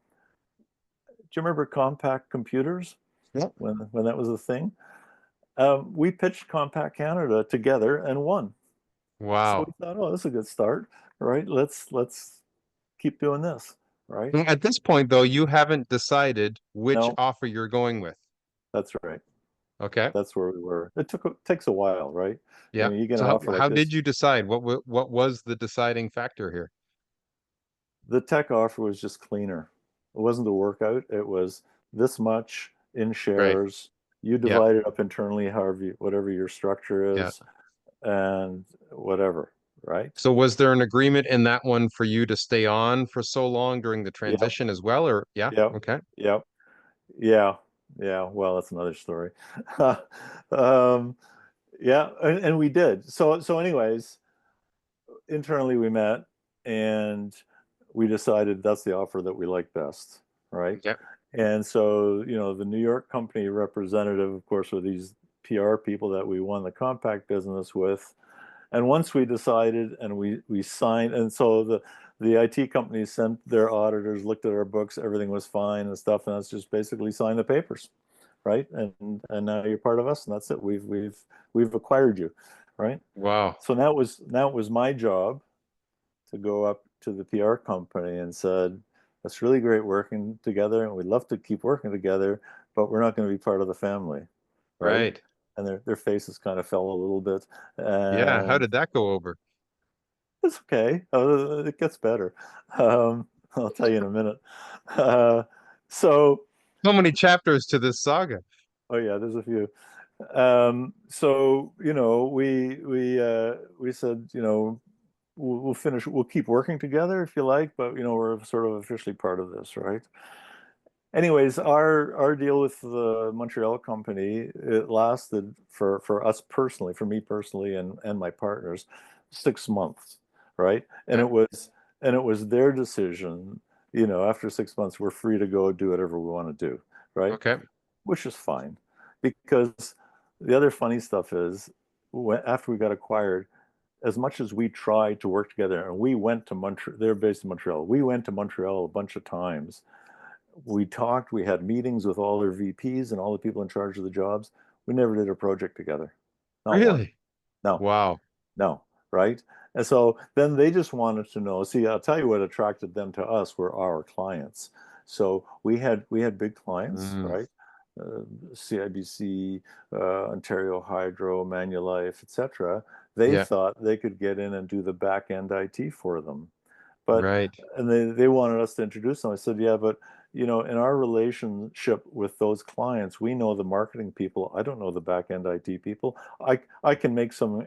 Do you remember Compact Computers Yep. when that was a thing? We pitched Compact Canada together and won. So Wow. we thought, oh, this is a good start. right? Let's keep doing this, right? At this point, though, you haven't decided which No, offer you're going with. that's right. Okay. That's where we were. Takes a while, right? Yeah. You get So an offer like how this. did you decide? What was the deciding factor here? The tech offer was just cleaner. It wasn't a workout. It was this much in Right. shares. You Yeah. divide it up internally, however whatever your structure Yeah. is, and whatever, right? So was there an agreement in that one for you to stay on for so long during the Yep, transition as well, or yeah? yep, Okay. yep, yeah, yeah. Well, that's another story. um, yeah, and we did. So anyways, internally we met and we decided that's the offer that we like best, right? Okay. And so, the New York company representative, of course, were these PR people that we won the compact business with. And once we decided and we signed, and so the IT company sent their auditors, looked at our books, everything was fine and stuff, and that's just basically sign the papers, right? And now you're part of us, and that's it. We've acquired you, right? Wow. So now it was my job to go up to the PR company and said, "It's really great working together, and we'd love to keep working together, but we're not going to be part of the family," right? Right. And their faces kind of fell a little bit, Yeah. How and did that go over? it's okay. It gets better. Um, I'll tell you in a minute. Uh, so, So many chapters to this saga. oh yeah, there's a few. So we said, we'll finish. We'll keep working together if you like, but we're sort of officially part of this, right? Anyways, our deal with the Montreal company, it lasted for us personally, for me personally, and my partners, 6 months, right? And Okay. it was their decision. After 6 months, we're free to go do whatever we want to do, right? Okay. Which is fine, because the other funny stuff is, after we got acquired, as much as we tried to work together, and we went to Montreal, they're based in Montreal. We went to Montreal a bunch of times. We talked, we had meetings with all their VPs and all the people in charge of the jobs. We never did a project together. Not one. Really? No, Wow. no, right? And so then they just wanted to know. See, I'll tell you what attracted them to us were our clients. So we had big clients, Mm, right? CIBC, Ontario Hydro, Manulife, etc. They yeah. thought they could get in and do the back end IT for them. But Right. and they wanted us to introduce them. I said, yeah, but in our relationship with those clients, we know the marketing people. I don't know the back end IT people. I can make some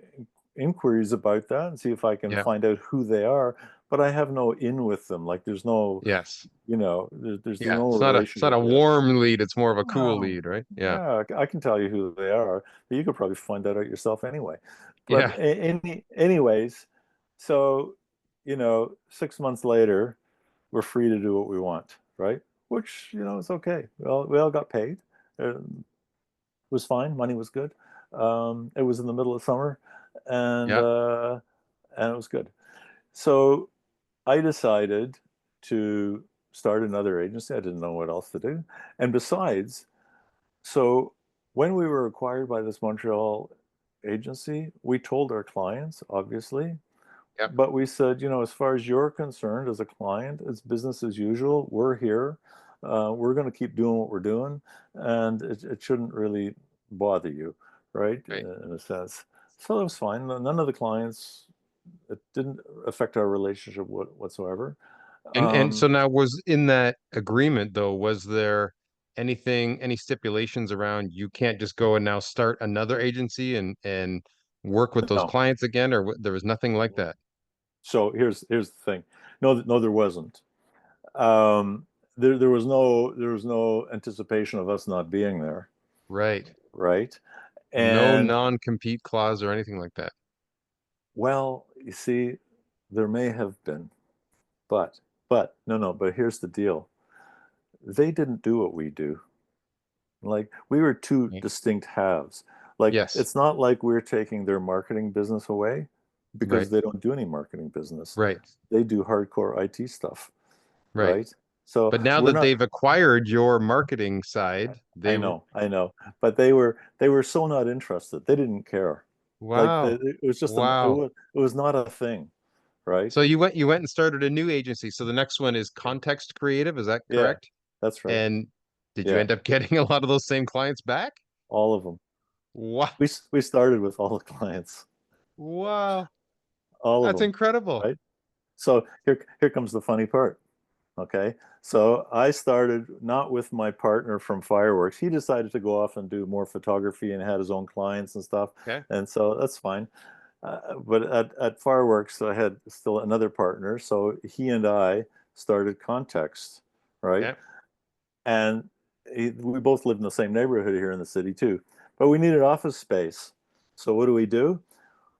inquiries about that and see if I can Yeah. find out who they are, but I have no in with them. Like there's no, Yes. there's Yeah. no It's not relationship a yet. warm lead. It's more of a cool No, lead, right? Yeah. yeah, I can tell you who they are, but you could probably find that out yourself anyway. But Yeah. anyways, so 6 months later, we're free to do what we want, right? Which is okay. Well, we all got paid. It was fine. Money was good. It was in the middle of summer, and Yeah. uh, and it was good. So I decided to start another agency. I didn't know what else to do, and besides, so when we were acquired by this Montreal agency, we told our clients, obviously, Yep. but we said, as far as you're concerned as a client, it's business as usual. We're here. We're going to keep doing what we're doing, and it shouldn't really bother you, right? Right. In a sense. So it was fine. None of the clients, it didn't affect our relationship whatsoever. And so Um, now was in that agreement though, was there any stipulations around you can't just go and now start another agency and work with those no. clients again, or there was nothing like that? So here's the thing. No, no, there wasn't. There was no anticipation of us not being there, Right. right? No And non-compete clause or anything like that. well, you see, there may have been, but no, no. But here's the deal: they didn't do what we do. Like we were two Right. distinct halves. Like Yes. it's not like we're taking their marketing business away because Right. they don't do any marketing business. Right. They do hardcore IT stuff, Right. right? So But now we're that not. they've acquired your marketing side, I know, I know, but they were so not interested. They didn't care. Like wow. it was just Wow. it was not a thing, right? So you went and started a new agency. So the next one is Context Creative, is that Yeah, correct? that's right. And did you Yeah, end up getting a lot of those same clients back? all of them. Wow. We started with all the clients, Wow. all of That's them, incredible. right? So here comes the funny part. Okay. So I started not with my partner from fireworks. He decided to go off and do more photography and had his own clients and stuff. Okay. And so that's fine. But at fireworks, I had still another partner. So he and I started Context, right? Okay. And we both lived in the same neighborhood here in the city too. But we needed office space. So what do?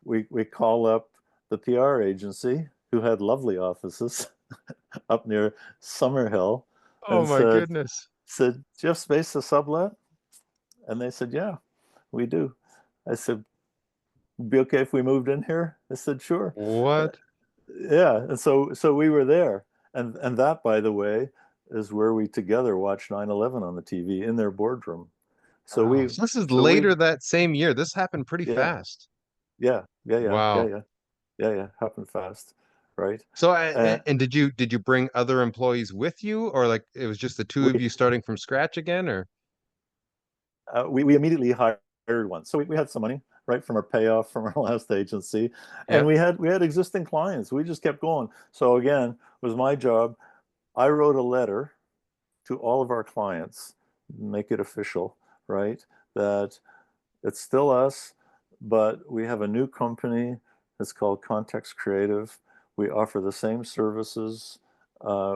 We call up the PR agency who had lovely offices up near Summerhill Oh and my goodness. said, "Do you have space to sublet?" And they said, "Yeah, we do." I said, "Be okay if we moved in here?" They said, "Sure." Uh, What? yeah, and so we were there. And that, by the way, is where we together watched 9/11 on the TV in their boardroom. So Wow. we So this is so we later that same year. This happened pretty yeah, fast. yeah. Wow. Yeah, happened fast, right? So Uh, and did you bring other employees with you, or like it was just the two we of you starting from scratch again, or we immediately hired one. So we had some money, right, from our payoff from our last agency, and yeah. we had existing clients. We just kept going. So again, it was my job. I wrote a letter to all of our clients, make it official, right? That it's still us, but we have a new company. It's called Context Creative. We offer the same services.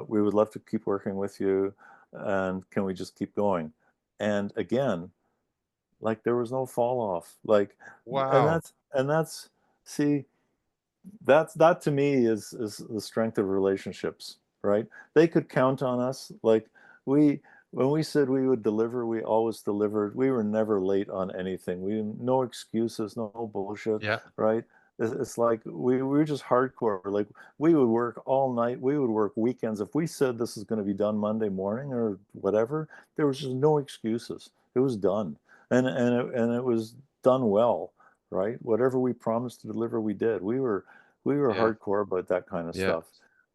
We would love to keep working with you, and can we just keep going? And again, like there was no fall off. Like, and Wow. that's see, that to me is the strength of relationships, right? They could count on us. Like we when we said we would deliver, we always delivered. We were never late on anything. We no excuses, no bullshit, Yeah. right? It's like we were just hardcore. Like we would work all night. We would work weekends. If we said this is going to be done Monday morning or whatever, there was just no excuses. It was done, and it was done well, right? Whatever we promised to deliver, we did. We were Yeah. hardcore about that kind of Yeah. stuff.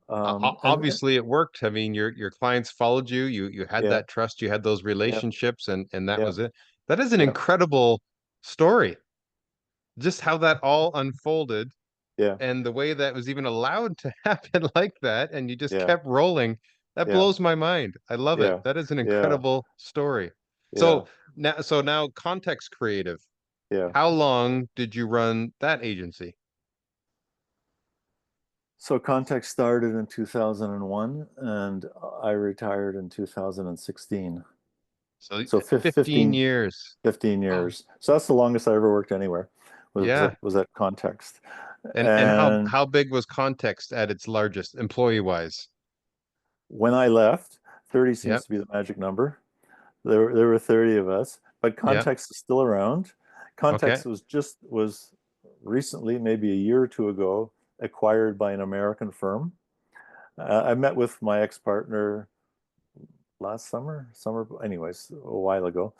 And Obviously it worked. I mean, your clients followed you. You had yeah, that trust, you had those yeah, relationships, and that yeah, was it. That is an yeah, incredible story. Just how that all unfolded yeah, and the way that was even allowed to happen like that, and you just yeah, kept rolling. That yeah, blows my mind. I love it. yeah, That is an yeah, incredible story. yeah, So now Context Creative. yeah. How long did you run that agency? So Context started in 2001 and I retired in 2016. So So 15 15, years. 15 Wow. years. So that's the longest I ever worked anywhere Yeah. was at Context. And how And how big was Context at its largest employee wise? when I left, 30 seems Yep. to be the magic number. There were 30 of us, but Yep. Context is still around. Okay. Context was recently, maybe a year or two ago, acquired by an American firm. I met with my ex-partner last summer, anyways, a while ago.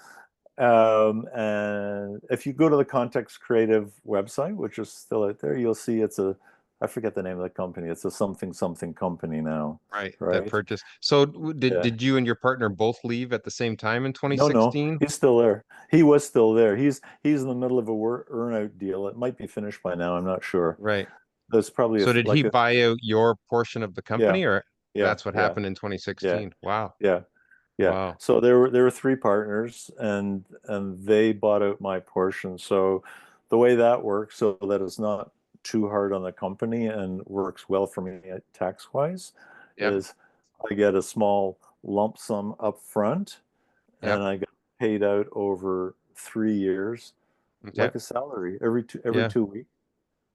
And if you go to the Context Creative website, which is still out there, you'll see I forget the name of the company. It's a something something company now, Right. That right? purchase. So did Yeah. did you and your partner both leave at the same time in No, 2016? he's still there. He was still there. He's in the middle of a earn-out deal. It might be finished by now. I'm not sure. Right. There's probably So did he like a buy out your portion of the yeah, company, or yeah, that's what yeah, happened in yeah, 2016? Wow. yeah, yeah. Wow. So there were three partners, and they bought out my portion. So the way that works, so that it's not too hard on the company and works well for me tax wise, Yep. is I get a small lump sum up front and Yep. I got paid out over 3 years, Okay. like a salary every Yeah. 2 weeks,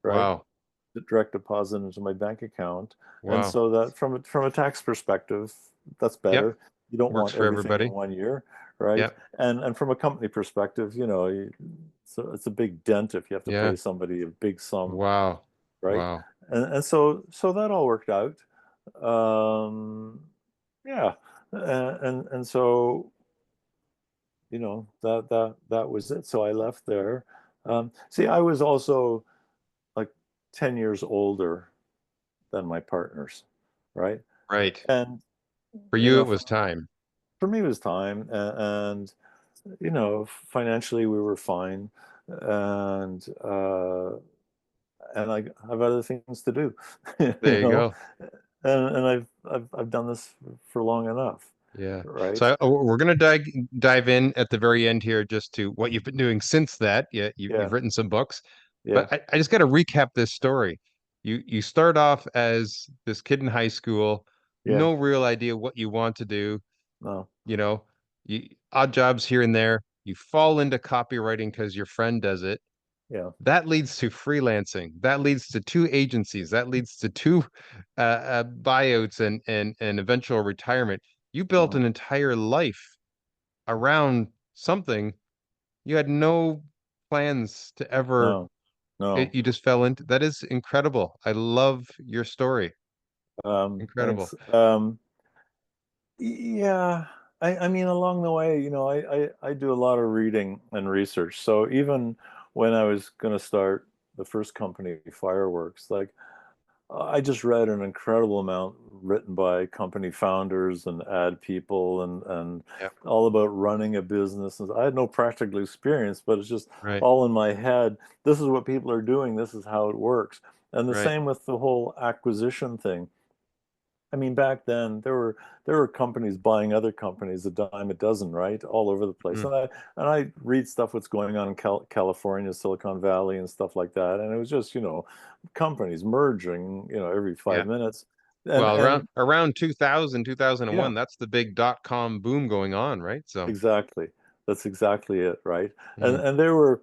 right? Wow. The direct deposit into my bank account, and Wow. so that from a tax perspective, that's Yep. better. You don't Works want for everything in everybody. 1 year, right? Yep. And from a company perspective, so it's a big dent if you have to Yeah. pay somebody a big sum, Wow. right? Wow. And so that all worked out. Um, yeah, and so that was it. So I left there. See, I was also like 10 years older than my partners, right? Right. And For you you, know, it was time. for me, it was time, and financially we were fine, and I have other things to do, you There you know, go. and I've done this for long enough, Yeah. right? So we're going to dive in at the very end here just to what you've been doing since that. Yeah, Yeah, you've written some books, yeah, but I just got to recap this story. You start off as this kid in high school, yeah, no real idea what you want to do, no, you know, odd jobs here and there. You fall into copywriting because your friend does it. yeah, That leads to freelancing. That leads to two agencies. That leads to two buyouts and eventual retirement. You built mhm. an entire life around something you had no plans to ever. No, no. You just fell into. That is incredible. I love your story. Incredible. Thanks. Yeah, I mean, along the way, I do a lot of reading and research. So even when I was going to start the first company, Fireworks, like I just read an incredible amount written by company founders and ad people and Yeah. all about running a business. And I had no practical experience, but it's just Right. all in my head. This is what people are doing. This is how it works. And the Right. same with the whole acquisition thing. I mean, back then there were companies buying other companies a dime a dozen, right, all over the place. Mm, And I read stuff what's going on in California, Silicon Valley, and stuff like that. And it was just companies merging every yeah. 5 minutes. And Well, and around 2000, 2001, yeah, that's the big dot-com boom going on, right? So, exactly. That's exactly it, right? And mm, and there were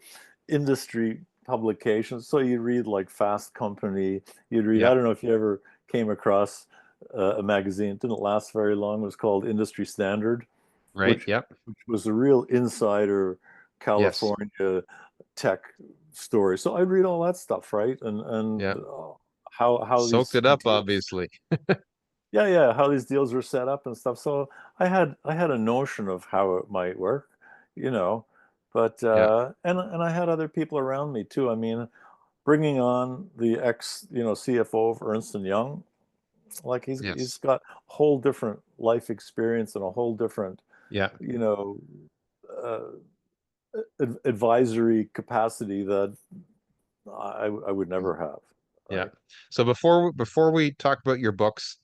industry publications. So you read like Fast Company. You'd read. I yep. don't know if you ever came across a magazine. It didn't last very long. It was called Industry Standard, Right. which Yep. which was a real insider Yes. California tech story. So I'd read all that stuff, right? And Yeah. how Soaked these it up, deals, obviously. yeah, yeah, how these deals were set up and stuff. So I had a notion of how it might work, you know, but Yeah. and I had other people around me too. I mean, bringing on the ex, CFO of Ernst and Young, like he's Yes. got a whole different life experience and a whole different, Yeah. you know, uh, advisory capacity that I would Mm, never have, yeah. right? So before we talk about your books,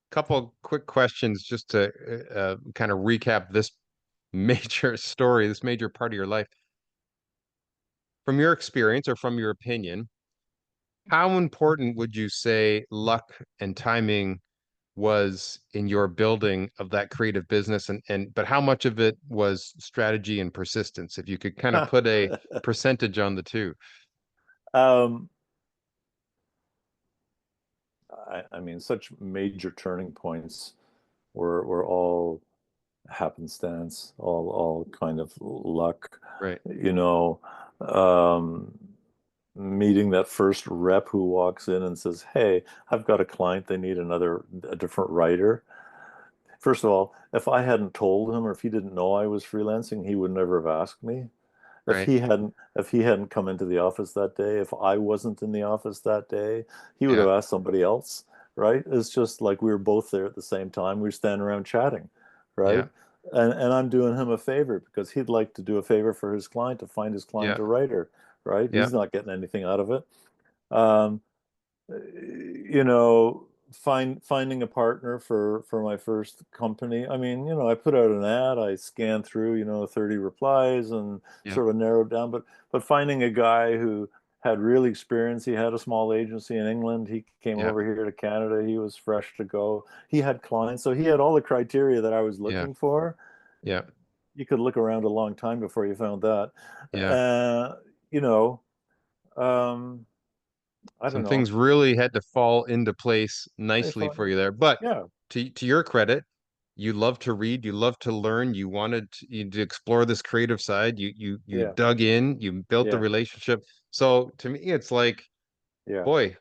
couple quick questions just to kind of recap this major story, this major part of your life. From your experience or from your opinion, how important would you say luck and timing was in your building of that creative business and but how much of it was strategy and persistence? If you could kind of put a percentage on the two. um, I mean, such major turning points were all happenstance, all kind of luck, Right. you know. Um, Meeting that first rep who walks in and says, "Hey, I've got a client. They need a different writer." First of all, if I hadn't told him or if he didn't know I was freelancing, he would never have asked me. If Right. he hadn't come into the office that day, if I wasn't in the office that day, he would Yeah. have asked somebody else, right? It's just like we were both there at the same time. We were standing around chatting, Yeah. right? And I'm doing him a favor because he'd like to do a favor for his client to find his client Yeah. a writer, right? Yeah. He's not getting anything out of it. Um, you know, finding a partner for my first company. I mean, I put out an ad, I scanned through, 30 replies and Yeah. sort of narrowed down, but finding a guy who had real experience. He had a small agency in England. He came Yeah. over here to Canada. He was fresh to go. He had clients, so he had all the criteria that I was Yeah. looking for. Yeah. You could look around a long time before you found that. Yeah. You know, um, I don't Some know. things really had to fall into place I nicely thought, for you there. But yeah, to your credit, you love to read, you love to learn, you wanted to explore this creative side. You yeah, dug in, you built the yeah. relationship. So to me, it's like, Yeah, boy,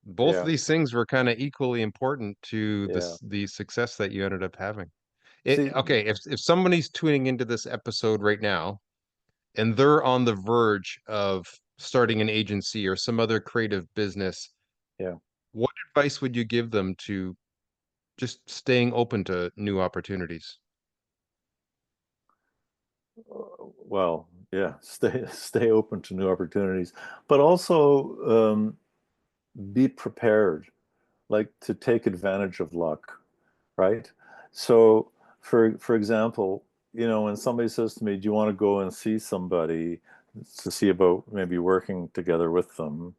both of yeah, these things were kind of equally important to yeah. the success that you ended up having. See, Okay, if somebody's tuning into this episode right now and they're on the verge of starting an agency or some other creative business, yeah. what advice would you give them to just staying open to new opportunities? Well, yeah, stay open to new opportunities, but also be prepared, like to take advantage of luck, right? So, for example, when somebody says to me, "Do you want to go and see somebody to see about maybe working together with them?"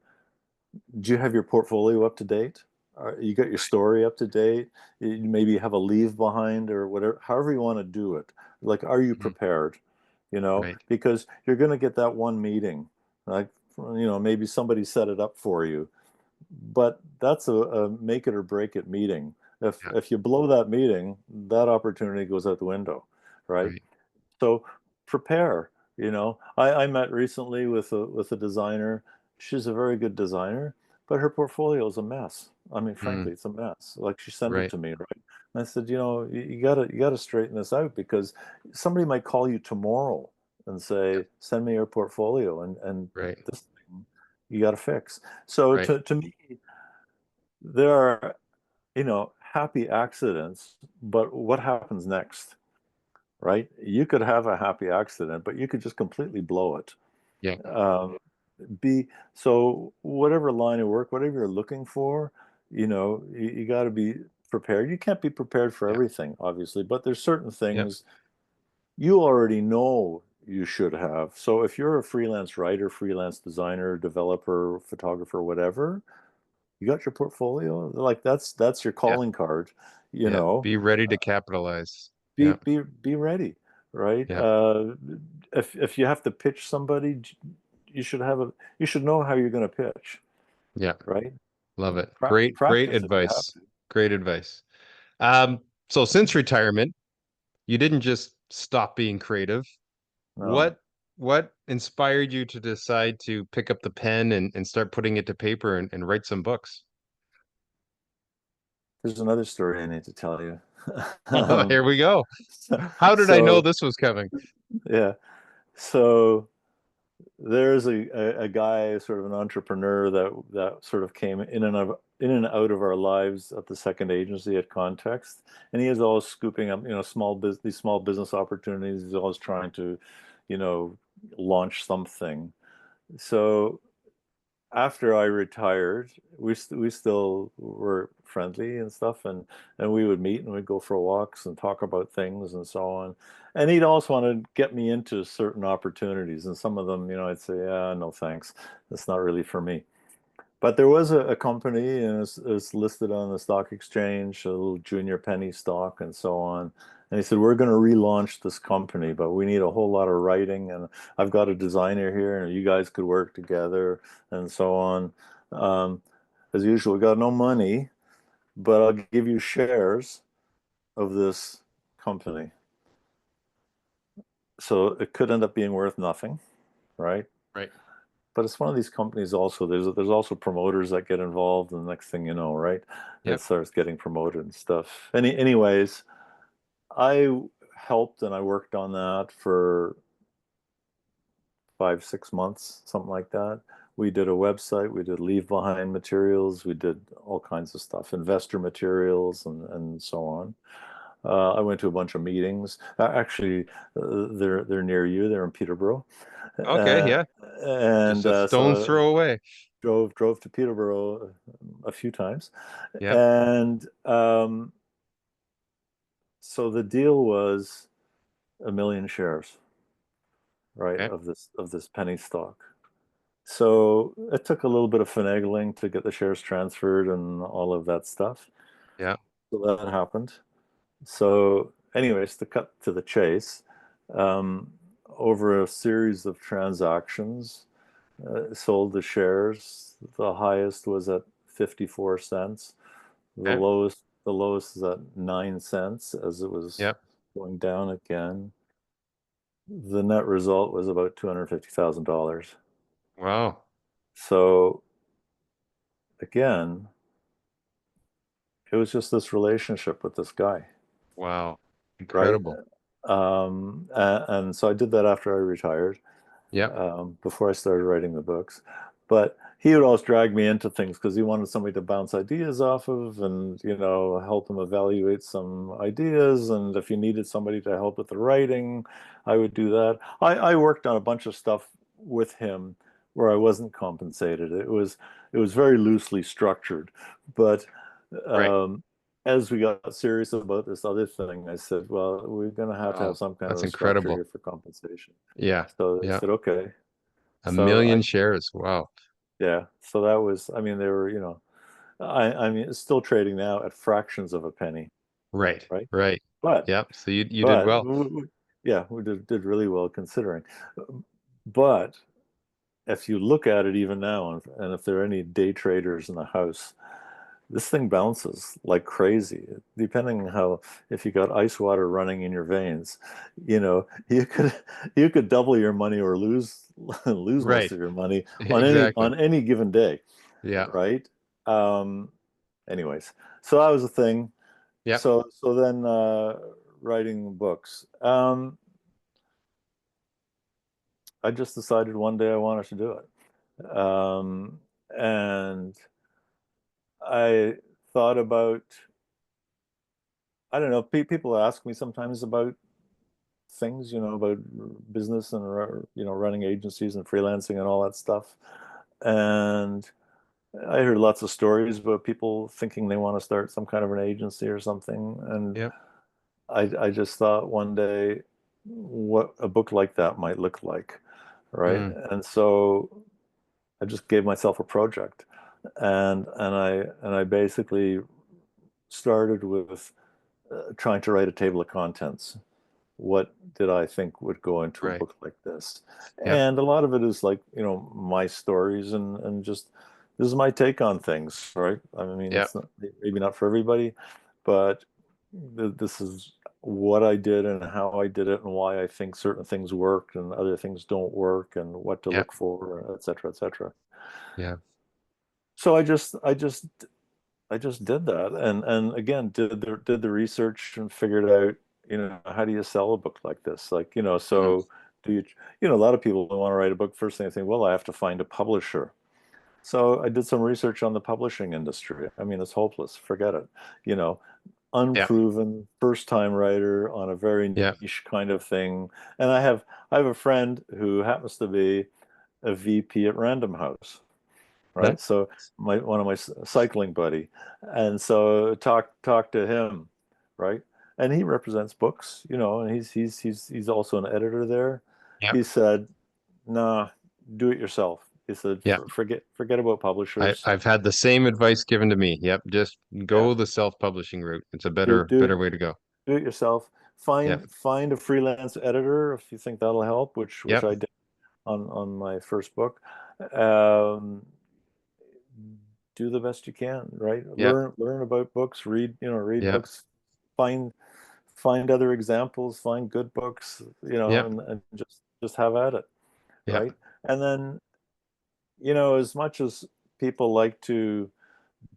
Do you have your portfolio up to date? You got your story up to date? You maybe have a leave behind or whatever, however you want to do it. Like, are you Mhm. prepared? Right. Because you're going to get that one meeting. Like, maybe somebody set it up for you, but that's a make it or break it meeting. If Yeah. if you blow that meeting, that opportunity goes out the window, right? Right. So prepare. I met recently with a designer. She's a very good designer, but her portfolio is a mess. I mean, Mm, frankly, it's a mess. Like, she sent it right. to me, right? And I said, you gotta straighten this out, because somebody might call you tomorrow and Yep. say, send me your portfolio, and Right. this thing you gotta fix. So Right. to me, there are, happy accidents, but what happens next? Right? You could have a happy accident, but you could just completely blow it. Yeah. Um, be so whatever line of work, whatever you're looking for, you got to be prepared. You can't be prepared for Yeah. everything, obviously, but there's certain Yep. things you already know you should have. So if you're a freelance writer, freelance designer, developer, photographer, whatever, you got your portfolio. Like, that's your Yeah. calling card, you Yeah. know. Be ready to capitalize. be Yeah. be be ready, right? Yeah. If you have to pitch somebody, you should know how you're going to pitch, Yeah. right? Love it. Great Practice if you have advice. to. Great advice. So since retirement, you didn't just stop being creative. No, What inspired you to decide to pick up the pen and start putting it to paper and write some books? there's another story I need to tell you. Here um, we go. so, How did I know so this was coming? yeah, so there's a guy, sort of an entrepreneur, that sort of came in and out of our lives at the second agency at Context, and he is always scooping up, these small business opportunities. He's always trying to, you know, launch something. So after I retired, we still were friendly and stuff, and we would meet and we'd go for walks and talk about things and so on. And he'd also want to get me into certain opportunities, and some of them, I'd say, yeah, no thanks, that's not really for me. But there was a company, and it's listed on the stock exchange, a little junior penny stock and so on. And he said, we're going to relaunch this company, but we need a whole lot of writing. And I've got a designer here, and you guys could work together and so on. Um, as usual, we got no money, but I'll give you shares of this company. So it could end up being worth nothing, right? Right. But it's one of these companies also. There's also promoters that get involved, and the next thing you know, right, it Yep. starts getting promoted and stuff. Anyways, I helped and I worked on that for 5, 6 months, something like that. We did a website, we did leave behind materials, we did all kinds of stuff, investor materials, and so on. I went to a bunch of meetings. Actually, they're near you. They're in Peterborough, Okay. uh, Yeah. Just and a stone's so throw away. drove to Peterborough a few times, Yep. and so the deal was 1 million shares, right, Okay. of this penny stock. So it took a little bit of finagling to get the shares transferred and all of that stuff. Yeah. So that happened. So, anyways, to cut to the chase, um, over a series of transactions, sold the shares. The highest was at 54 cents. The Okay. lowest, the lowest is at 9 cents as it was Yep. going down again. The net result was about $250,000. Wow. So again, it was just this relationship with this guy, Wow. right? Incredible. And so I did that after I retired, Yep. before I started writing the books. But he would always drag me into things because he wanted somebody to bounce ideas off of and, help him evaluate some ideas. And if you needed somebody to help with the writing, I would do that. I worked on a bunch of stuff with him where I wasn't compensated. It was very loosely structured. But Right. um, as we got serious about this other thing, I said, well, we're going to have Wow. some kind of That's a structure incredible. here for compensation. Yeah. So they Yeah. said, okay. A So million shares. Wow. yeah, so that was, I mean, they were, I mean, it's still trading now at fractions of a penny, Right. right? Right. But, Yep. So you did but, well. yeah, we did really well considering. But if you look at it even now, and if there are any day traders in the house, this thing bounces like crazy. Depending on how, if you got ice water running in your veins, you could you could double your money or lose most Right. of your money on any Exactly. on any given day, Yeah. right? Um, anyways, so that was the thing. Yep. So then writing books. I just decided one day I wanted to do it. And I thought about, I don't know, people ask me sometimes about things, about business and, running agencies and freelancing and all that stuff. And I heard lots of stories about people thinking they want to start some kind of an agency or something. And Yep. I just thought one day what a book like that might look like, right? Mm. And so I just gave myself a project, and I basically started with trying to write a table of contents. What did I think would go into a Right. book like this? Yep. And a lot of it is like, my stories and just this is my take on things, right? I mean, Yep. it's not, maybe not for everybody, but this is what I did and how I did it and why I think certain things work and other things don't work and what to Yep. look for, et cetera, et cetera. Yeah. So I just did that, and again did the research and figured out, how do you sell a book like this? Like, Mm. so do you, a lot of people want to write a book. First thing they think, well, I have to find a publisher. So I did some research on the publishing industry. I mean, it's hopeless. Forget it. You know, Yep. Unproven, first time writer on a very Yep. niche kind of thing. And I have a friend who happens to be a VP at Random House, Yep. right? So one of my cycling buddy, and so talk to him, right? And he represents books, and he's also an editor there. Yep. He said, "Nah, do it yourself." He said, Yep. Forget about publishers. I've had the same advice given to me. Yep. Just Yeah, go the self-publishing route. It's a do better do better way to go. do it yourself. Yep. Find a freelance editor if you think that'll help, which Yep. I did on my first book. Um, do the best you can, right? Yep. Learn about books, read Yep. books, find find other examples, find good books, Yep. and just have at it, Yep. right? And then, as much as people like to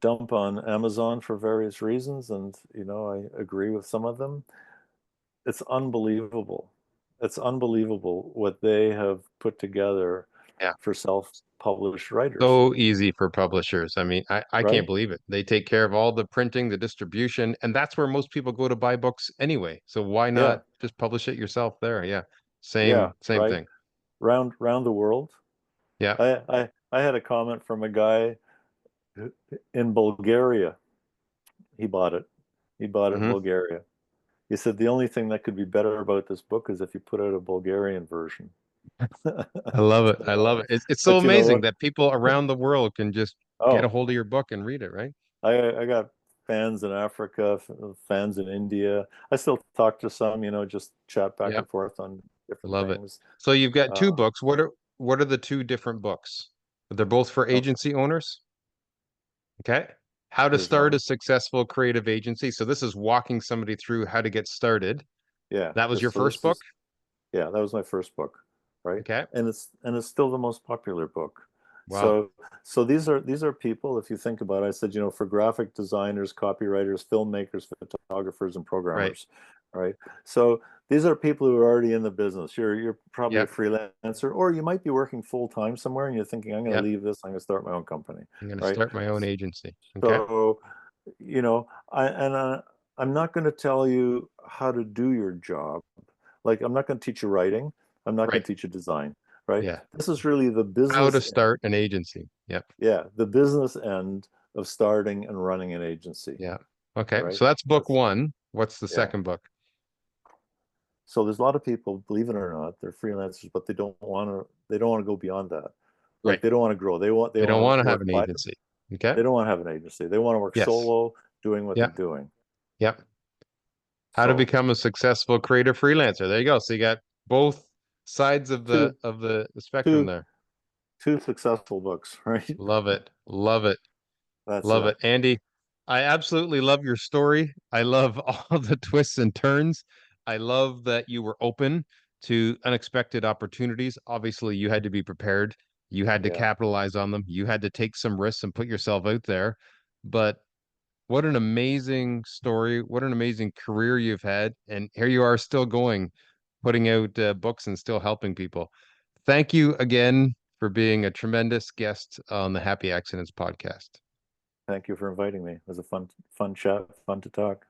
dump on Amazon for various reasons, and I agree with some of them, it's unbelievable. It's unbelievable what they have put together Yeah. for self-published writers, So easy for publishers. I mean, I can't right? believe it. They take care of all the printing, the distribution, and that's where most people go to buy books anyway. So why Yeah, not just publish it yourself there? Yeah. yeah, Same right. thing. Round the world. Yeah. I had a comment from a guy in Bulgaria. He bought it. He bought it in Hmm. Bulgaria. He said the only thing that could be better about this book is if you put out a Bulgarian version. I love it. I love So, it. It's so but you know amazing what? that people around the world can just get a Oh, hold of your book and read it, right? I got fans in Africa, fans in India. I still talk to some, just chat back Yeah. and forth on different Love it. things. So you've got two Uh, books. What are the two different books? They're both for oh, agency owners. Okay. How to there's start a one. successful creative agency. So this is walking somebody through how to get started. Yeah, That was your so first this book? is yeah, that was my first book, right? Okay. And it's still the most popular book. Wow. So these are people, if you think about it, I said, for graphic designers, copywriters, filmmakers, photographers, and Right. programmers, right? So these are people who are already in the business. You're probably a Yep. freelancer, or you might be working full time somewhere, and you're thinking, I'm going to Yep. leave this. I'm going to start my own company, I'm going to right? start my own agency. Okay. So, I'm not going to tell you how to do your job. Like, I'm not going to teach you writing. I'm not going Right. to teach you design, right? Yeah. This is really the How to business, start an agency. Yep. yeah, the business end of starting and running an agency, Yeah. Okay. right? So that's book That's, one. What's the yeah. second book? So there's a lot of people, believe it or not, they're freelancers, but they don't want to go beyond that. Like, Right. they don't want to grow. They They don't want want to to have work an by, agency. Okay. they don't want to have an agency. They want to work Yes. solo, doing what they're Yeah. doing. Yeah. How to So become a successful creative freelancer. There you go. So you got both sides of two, the spectrum two, there. two successful books, right? Love it. Love it. That's Love it. it. Andy, I absolutely love your story. I love all the twists and turns. I love that you were open to unexpected opportunities. Obviously, you had to be prepared. You had to Yeah. capitalize on them. You had to take some risks and put yourself out there. But what an amazing story. What an amazing career you've had. And here you are still going, putting out books and still helping people. Thank you again for being a tremendous guest on the Happy Accidents podcast. Thank you for inviting me. It was a fun chat, fun to talk.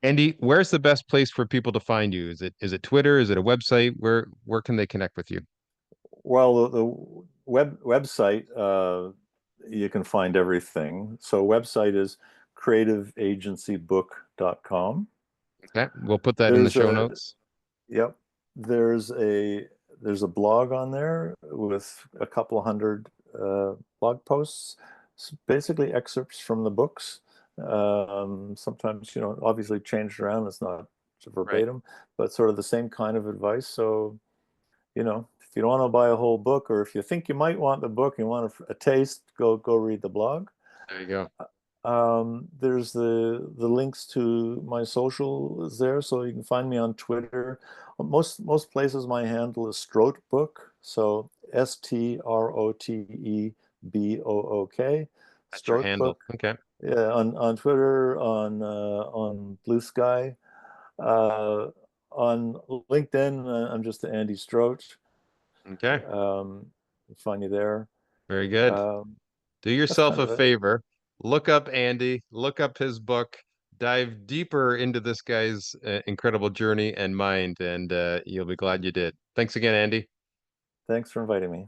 Andy, where's the best place for people to find you? Is it Twitter? Is it a website? Where can they connect with you? Well, the website, you can find everything. So website is creativeagencybook.com. Okay, we'll put that in the There's show a notes. Yep. There's a blog on there with a couple of hundred blog posts. It's basically excerpts from the books. Sometimes, obviously changed around. It's not Right. verbatim, but sort of the same kind of advice. So, if you don't want to buy a whole book, or if you think you might want the book, you want a taste, go read the blog. There you go. There's the links to my social is there, so you can find me on Twitter. Most places my handle is Strote Book, so STROTEBOOK, That's your Strote handle. Book. Okay. Yeah, on Twitter, on Blue Sky, on LinkedIn, I'm just Andy Strote. Okay. Find you there. Very good. Um, Do that's yourself kind a of it. favor. Look up Andy, look up his book, dive deeper into this guy's incredible journey and mind, and you'll be glad you did. Thanks again, Andy. Thanks for inviting me.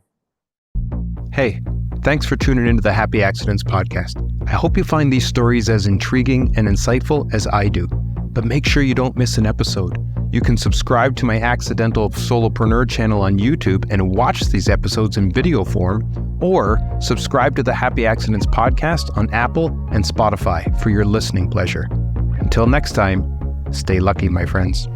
Hey, thanks for tuning into the Happy Accidents podcast. I hope you find these stories as intriguing and insightful as I do. But make sure you don't miss an episode. You can subscribe to my Accidental Solopreneur channel on YouTube and watch these episodes in video form, or subscribe to the Happy Accidents podcast on Apple and Spotify for your listening pleasure. Until next time, stay lucky, my friends.